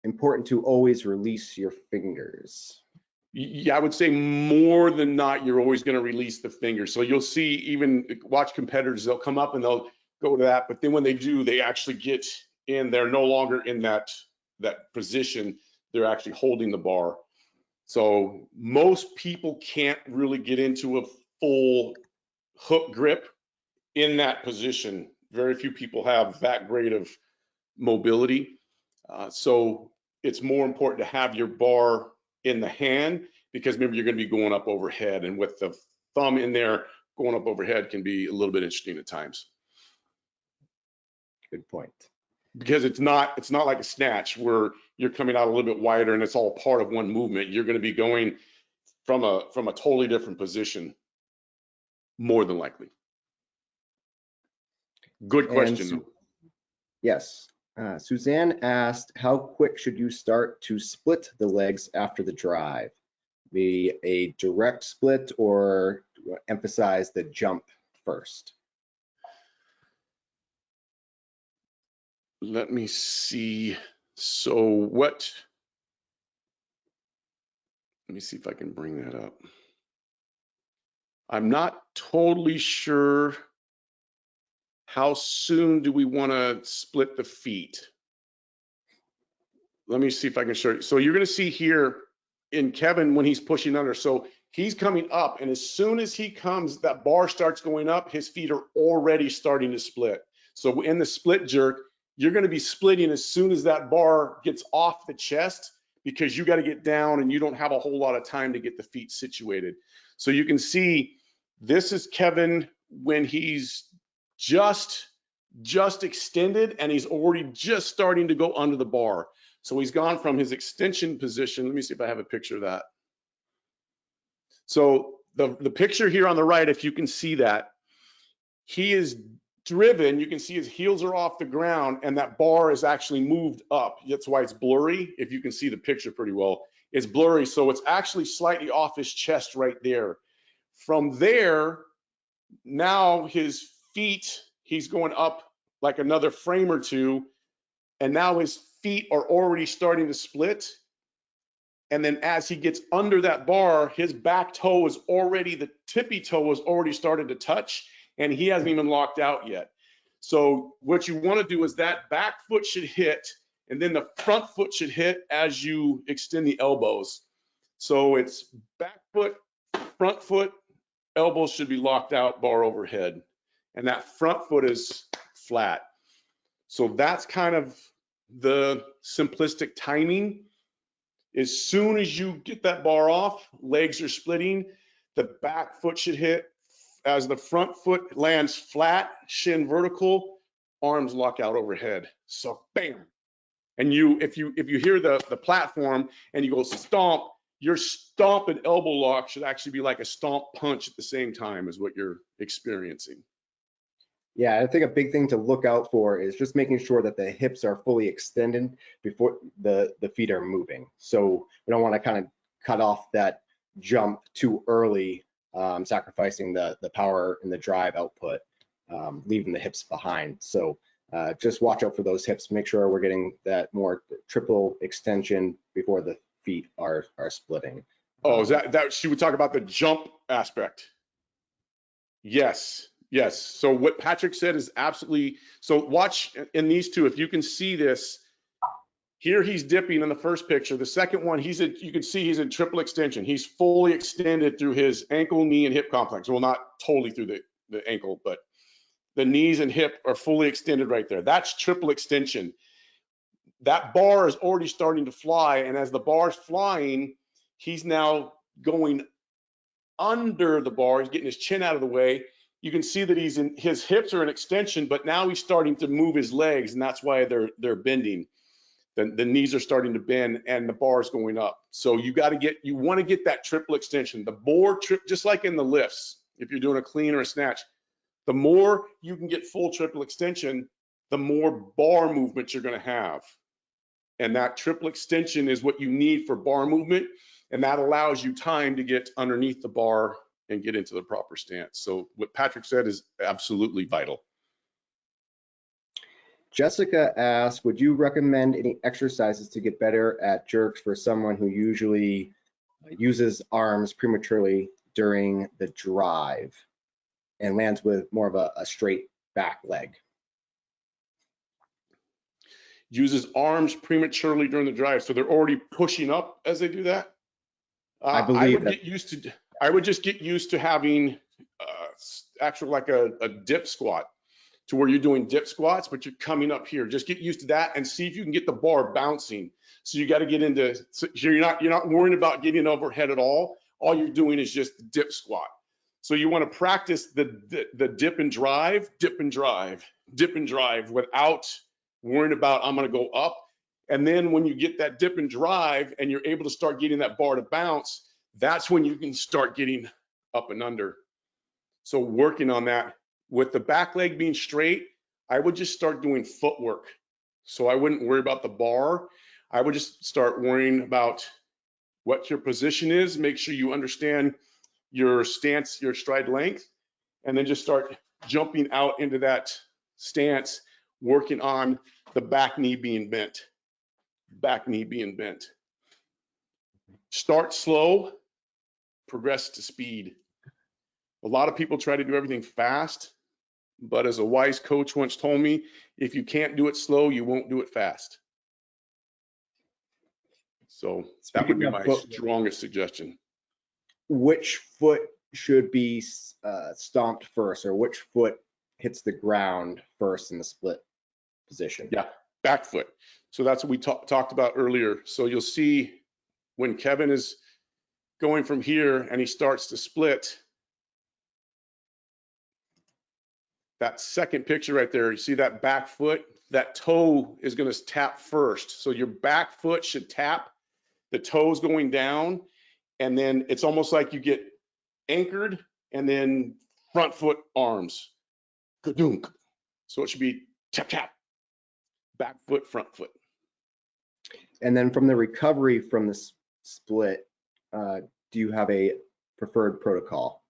important to always release your fingers? Yeah, I would say more than not, you're always going to release the fingers. So you'll see, even watch competitors, they'll come up and they'll go to that, but then when they do, they actually get in, they're no longer in that position, they're actually holding the bar. So most people can't really get into a full hook grip in that position. Very few people have that great of mobility. So it's more important to have your bar in the hand, because remember, you're going to be going up overhead, and with the thumb in there going up overhead can be a little bit interesting at times. Good point. Because it's not like a snatch where you're coming out a little bit wider and it's all part of one movement. You're going to be going from a totally different position, more than likely. Good question. Yes. Suzanne asked, how quick should you start to split the legs after the drive? Be a direct split or emphasize the jump first? Let me see. So let me see if I can bring that up. I'm not totally sure how soon do we want to split the feet. Let me see if I can show you. So you're going to see here in Kevin when he's pushing under. So he's coming up, and as soon as he comes, that bar starts going up, his feet are already starting to split. So in the split jerk, you're going to be splitting as soon as that bar gets off the chest, because you got to get down and you don't have a whole lot of time to get the feet situated. So you can see this is Kevin when he's just extended and he's already just starting to go under the bar. So he's gone from his extension position. Let me see if I have a picture of that. So the picture here on the right, if you can see that, he is driven. You can see his heels are off the ground and that bar is actually moved up. That's why it's blurry. If you can see the picture pretty well, it's blurry. So it's actually slightly off his chest right there. From there, now his feet, he's going up like another frame or two, and now his feet are already starting to split. And then as he gets under that bar, his back toe is already, the tippy toe is already started to touch, and he hasn't even locked out yet. So what you want to do is that back foot should hit, and then the front foot should hit as you extend the elbows. So it's back foot, front foot, elbows should be locked out, bar overhead. And that front foot is flat. So that's kind of the simplistic timing. As soon as you get that bar off, legs are splitting, the back foot should hit. As the front foot lands flat, shin vertical, arms lock out overhead. So bam. And if you hear the platform and you go stomp, your stomp and elbow lock should actually be like a stomp punch at the same time as what you're experiencing. Yeah, I think a big thing to look out for is just making sure that the hips are fully extended before the feet are moving. So we don't want to kind of cut off that jump too early, sacrificing the power and the drive output, leaving the hips behind. So just watch out for those hips. Make sure we're getting that more triple extension before the feet are splitting. Oh, is that she would talk about the jump aspect? Yes. Yes. So what Patrick said is absolutely. So watch in these two. If you can see this, here he's dipping in the first picture. The second one, you can see he's in triple extension. He's fully extended through his ankle, knee, and hip complex. Well, not totally through the ankle, but the knees and hip are fully extended right there. That's triple extension. That bar is already starting to fly, and as the bar's flying, he's now going under the bar. He's getting his chin out of the way. You can see that his hips are an extension, but now he's starting to move his legs, and that's why they're bending. The knees are starting to bend, and the bar is going up. So you want to get that triple extension. The more just like in the lifts, if you're doing a clean or a snatch, the more you can get full triple extension, the more bar movement you're going to have. And that triple extension is what you need for bar movement, and that allows you time to get underneath the bar and get into the proper stance. So what Patrick said is absolutely vital. Jessica asked, would you recommend any exercises to get better at jerks for someone who usually uses arms prematurely during the drive and lands with more of a straight back leg? Uses arms prematurely during the drive, so they're already pushing up as they do that? I believe I would just get used to having actually like a dip squat, to where you're doing dip squats, but you're coming up here. Just get used to that and see if you can get the bar bouncing. So you got to get into, so you're not worrying about getting overhead at all. All you're doing is just dip squat. So you want to practice the dip and drive, dip and drive, dip and drive without worrying about I'm going to go up. And then when you get that dip and drive and you're able to start getting that bar to bounce, that's when you can start getting up and under. So working on that. With the back leg being straight, I would just start doing footwork. So I wouldn't worry about the bar. I would just start worrying about what your position is. Make sure you understand your stance, your stride length, and then just start jumping out into that stance, working on the back knee being bent. Back knee being bent. Start slow, progress to speed. A lot of people try to do everything fast, but as a wise coach once told me, if you can't do it slow, you won't do it fast. So that would be my strongest suggestion. Which foot should be stomped first, or which foot hits the ground first in the split position? Yeah, back foot. So that's what we talked about earlier. So you'll see when Kevin is going from here and he starts to split, that second picture right there, you see that back foot, that toe is going to tap first. So your back foot should tap, the toes going down, and then it's almost like you get anchored and then front foot arms. So it should be tap, tap, back foot, front foot. And then from the recovery from the split, do you have a preferred protocol?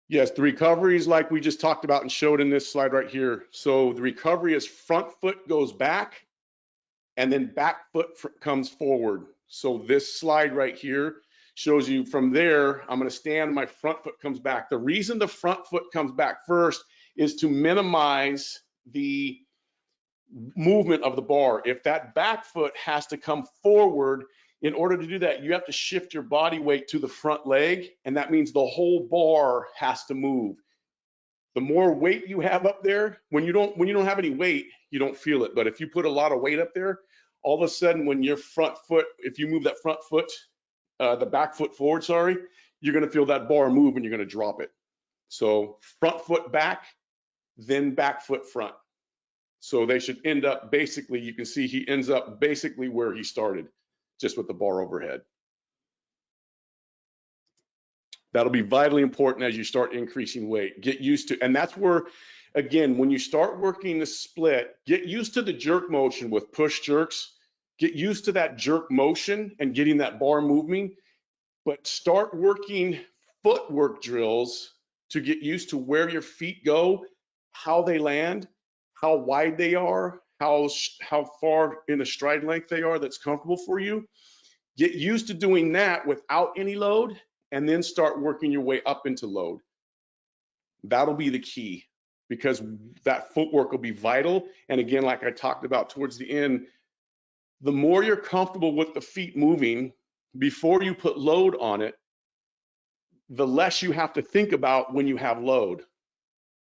Yes, the recovery is like we just talked about and showed in this slide right here. So the recovery is front foot goes back and then back foot comes forward. So this slide right here shows you from there, I'm going to stand, my front foot comes back. The reason the front foot comes back first is to minimize the movement of the bar. If that back foot has to come forward, in order to do that, you have to shift your body weight to the front leg, and that means the whole bar has to move. The more weight you have up there, when you don't have any weight, you don't feel it. But if you put a lot of weight up there, all of a sudden when your front foot, if you move that front foot, the back foot forward, sorry, you're going to feel that bar move and you're going to drop it. So front foot back, then back foot front. So they should end up basically, you can see he ends up basically where he started, just with the bar overhead. That'll be vitally important as you start increasing weight. Get used to, and that's where, again, when you start working the split, get used to the jerk motion with push jerks. Get used to that jerk motion and getting that bar moving, but start working footwork drills to get used to where your feet go, how they land, how wide they are, how far in a stride length they are that's comfortable for you. Get used to doing that without any load, and then start working your way up into load. That'll be the key, because that footwork will be vital. And again, like I talked about towards the end, the more you're comfortable with the feet moving before you put load on it, the less you have to think about when you have load.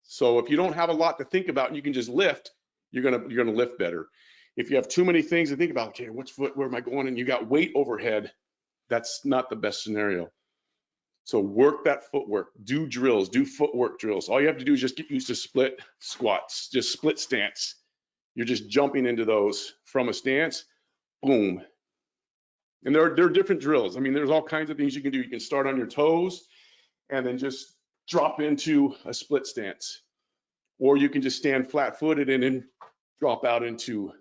So if you don't have a lot to think about and you can just lift, you're gonna lift better. If you have too many things to think about, okay, which foot, where am I going? And you got weight overhead, that's not the best scenario. So work that footwork, do drills, do footwork drills. All you have to do is just get used to split squats, just split stance. You're just jumping into those from a stance, boom. And there are different drills. I mean, there's all kinds of things you can do. You can start on your toes and then just drop into a split stance. Or you can just stand flat-footed and then drop out into,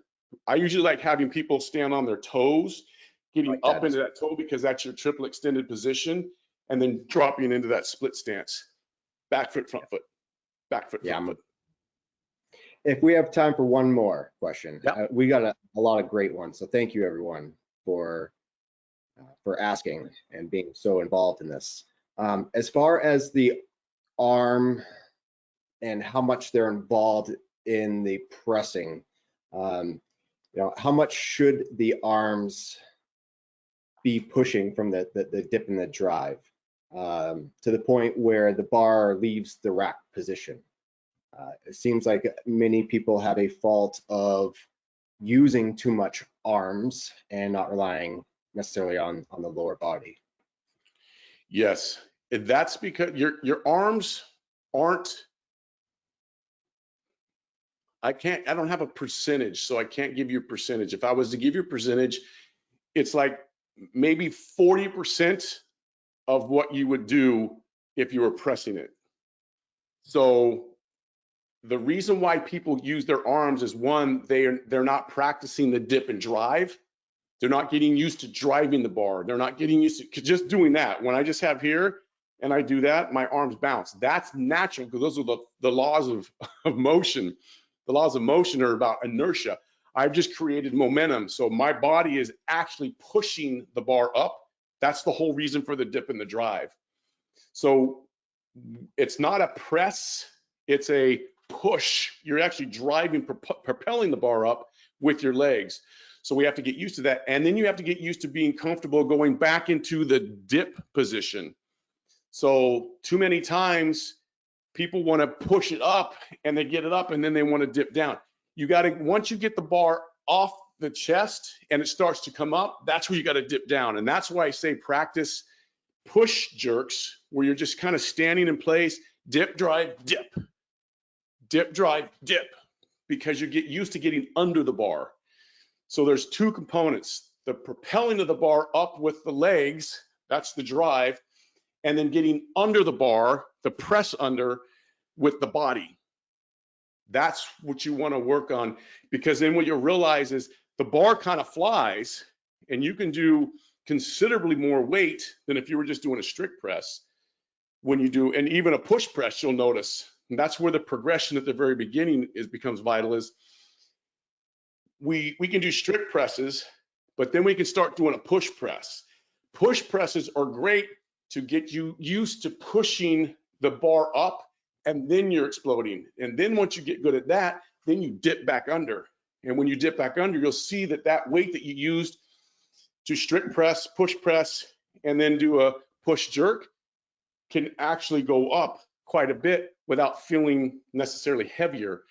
I usually like having people stand on their toes, getting like up into that toe, because that's your triple extended position, and then dropping into that split stance. Back foot, front foot, back foot, front foot. If we have time for one more question, we got a lot of great ones. So thank you everyone for asking and being so involved in this. As far as the arm and how much they're involved in the pressing, you know, how much should the arms be pushing from the dip and the drive to the point where the bar leaves the rack position? It seems like many people have a fault of using too much arms and not relying necessarily on the lower body. Yes, that's because your arms aren't. I don't have a percentage, so I can't give you a percentage. If I was to give you a percentage, it's like maybe 40% of what you would do if you were pressing it. So the reason why people use their arms is, one, they're not practicing the dip and drive. They're not getting used to driving the bar. They're not getting used to just doing that. When I just have here and I do that, my arms bounce. That's natural because those are the laws of motion. The laws of motion are about inertia. I've just created momentum. So my body is actually pushing the bar up. That's the whole reason for the dip and the drive. So it's not a press, it's a push. You're actually driving, propelling the bar up with your legs. So we have to get used to that. And then you have to get used to being comfortable going back into the dip position. So too many times people want to push it up and they get it up and then they want to dip down. You got to, once you get the bar off the chest and it starts to come up, that's where you got to dip down. And that's why I say practice push jerks, where you're just kind of standing in place, dip, drive, dip, dip, drive, dip, because you get used to getting under the bar. So there's two components: the propelling of the bar up with the legs, that's the drive, and then getting under the bar, the press under with the body. That's what you want to work on, because then what you'll realize is the bar kind of flies and you can do considerably more weight than if you were just doing a strict press when you do, and even a push press, you'll notice. And that's where the progression at the very beginning becomes vital, is we can do strict presses, but then we can start doing a push press. Push presses are great to get you used to pushing the bar up, and then you're exploding. And then once you get good at that, then you dip back under. And when you dip back under, you'll see that that weight that you used to strict press, push press, and then do a push jerk can actually go up quite a bit without feeling necessarily heavier.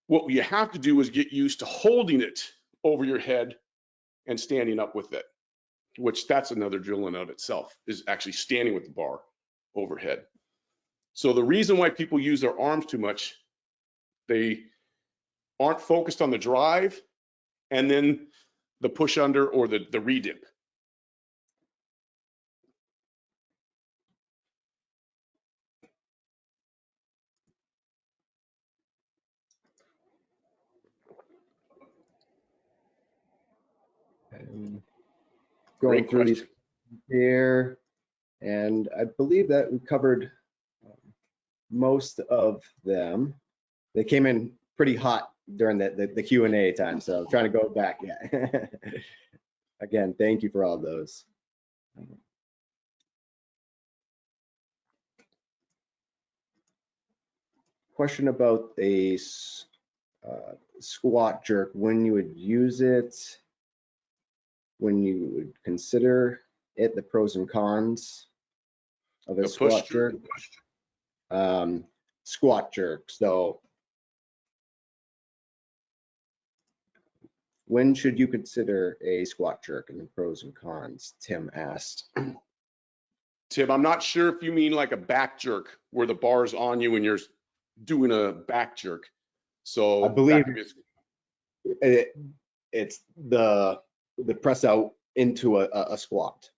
What you have to do is get used to holding it over your head and standing up with it, which that's another drill in and of itself, is actually standing with the bar overhead. So the reason why people use their arms too much, they aren't focused on the drive and then the push under or the redip. Going through these here, and I believe that we covered most of them. They came in pretty hot during the Q&A time, so I'm trying to go back. Yeah. Again, thank you for all of those. Question about a squat jerk, when you would use it, when you would consider it, the pros and cons of a squat jerk. Squat jerk. So when should you consider a squat jerk, and the pros and cons? Tim asked. Tim, I'm not sure if you mean like a back jerk where the bar's on you and you're doing a back jerk. So I believe it's the press out into a squat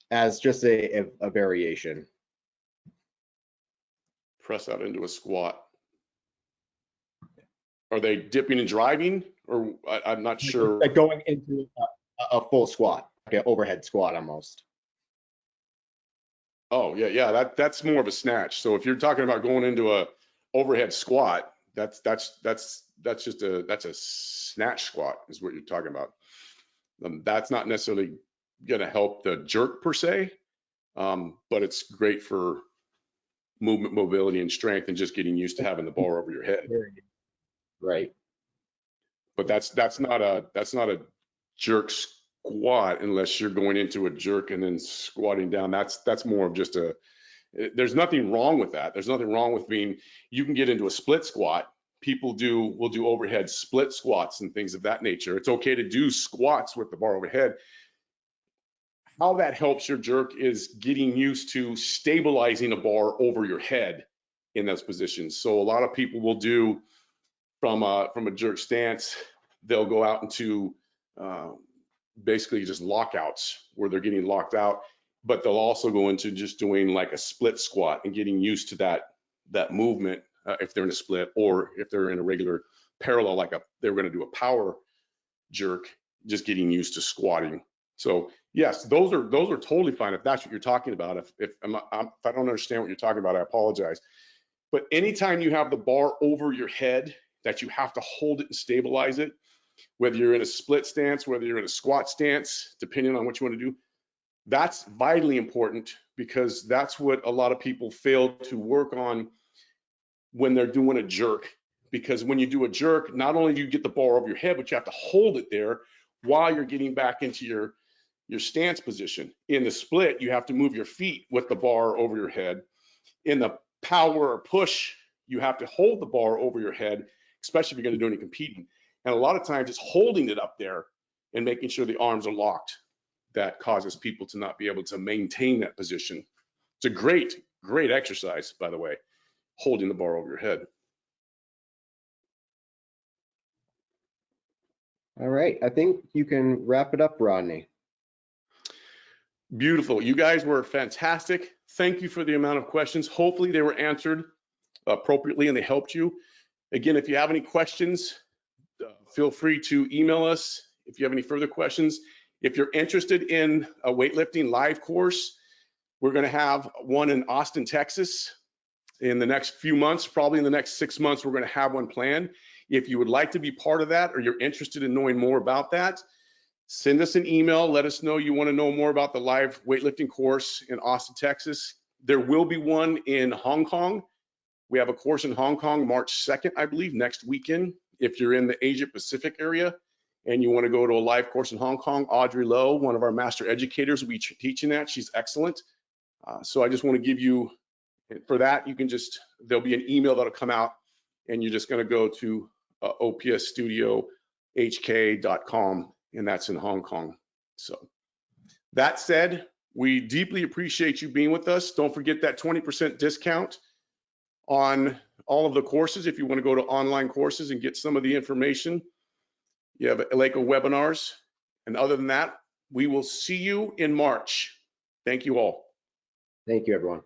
as just a variation. Press out into a squat. Are they dipping and driving, or I'm not sure. Like going into a full squat, like an overhead squat almost. Oh yeah, that's more of a snatch. So if you're talking about going into a overhead squat, that's a snatch squat is what you're talking about. That's not necessarily going to help the jerk per se, but it's great for movement, mobility, and strength, and just getting used to having the bar over your head. Right. But that's not a jerk squat unless you're going into a jerk and then squatting down. That's more of just a. There's nothing wrong with that. There's nothing wrong with you can get into a split squat people will do overhead split squats and things of that nature. It's okay to do squats with the bar overhead. How that helps your jerk is getting used to stabilizing a bar over your head in those positions. So a lot of people will do from a jerk stance, they'll go out into basically just lockouts where they're getting locked out, but they'll also go into just doing like a split squat and getting used to that movement if they're in a split, or if they're in a regular parallel, like they're going to do a power jerk, just getting used to squatting. So yes, those are totally fine if that's what you're talking about. If I don't understand what you're talking about, I apologize. But anytime you have the bar over your head that you have to hold it and stabilize it, whether you're in a split stance, whether you're in a squat stance, depending on what you want to do, that's vitally important, because that's what a lot of people fail to work on when they're doing a jerk. Because when you do a jerk, not only do you get the bar over your head, but you have to hold it there while you're getting back into your stance position. In the split, you have to move your feet with the bar over your head. In the power or push, you have to hold the bar over your head, especially if you're going to do any competing. And a lot of times it's holding it up there and making sure the arms are locked that causes people to not be able to maintain that position. It's a great exercise, by the way, holding the bar over your head. All right, I think you can wrap it up, Rodney. Beautiful. You guys were fantastic. Thank you for the amount of questions. Hopefully they were answered appropriately and they helped you. Again, if you have any questions, feel free to email us if you have any further questions. If you're interested in a weightlifting live course, we're going to have one in Austin, Texas in the next few months. Probably in the next 6 months, we're going to have one planned. If you would like to be part of that, or you're interested in knowing more about that, send us an email. Let us know you want to know more about the live weightlifting course in Austin, Texas. There will be one in Hong Kong. We have a course in Hong Kong, March 2nd, I believe, next weekend. If you're in the Asia Pacific area and you want to go to a live course in Hong Kong, Audrey Lowe, one of our master educators, will be teaching that. She's excellent. So I just want to give you, for that, you can just, there'll be an email that'll come out, and you're just going to go to opsstudiohk.com, and that's in Hong Kong. So that said, we deeply appreciate you being with us. Don't forget that 20% discount on all of the courses if you want to go to online courses and get some of the information. You have Eleiko webinars. And other than that, we will see you in March. Thank you all. Thank you, everyone.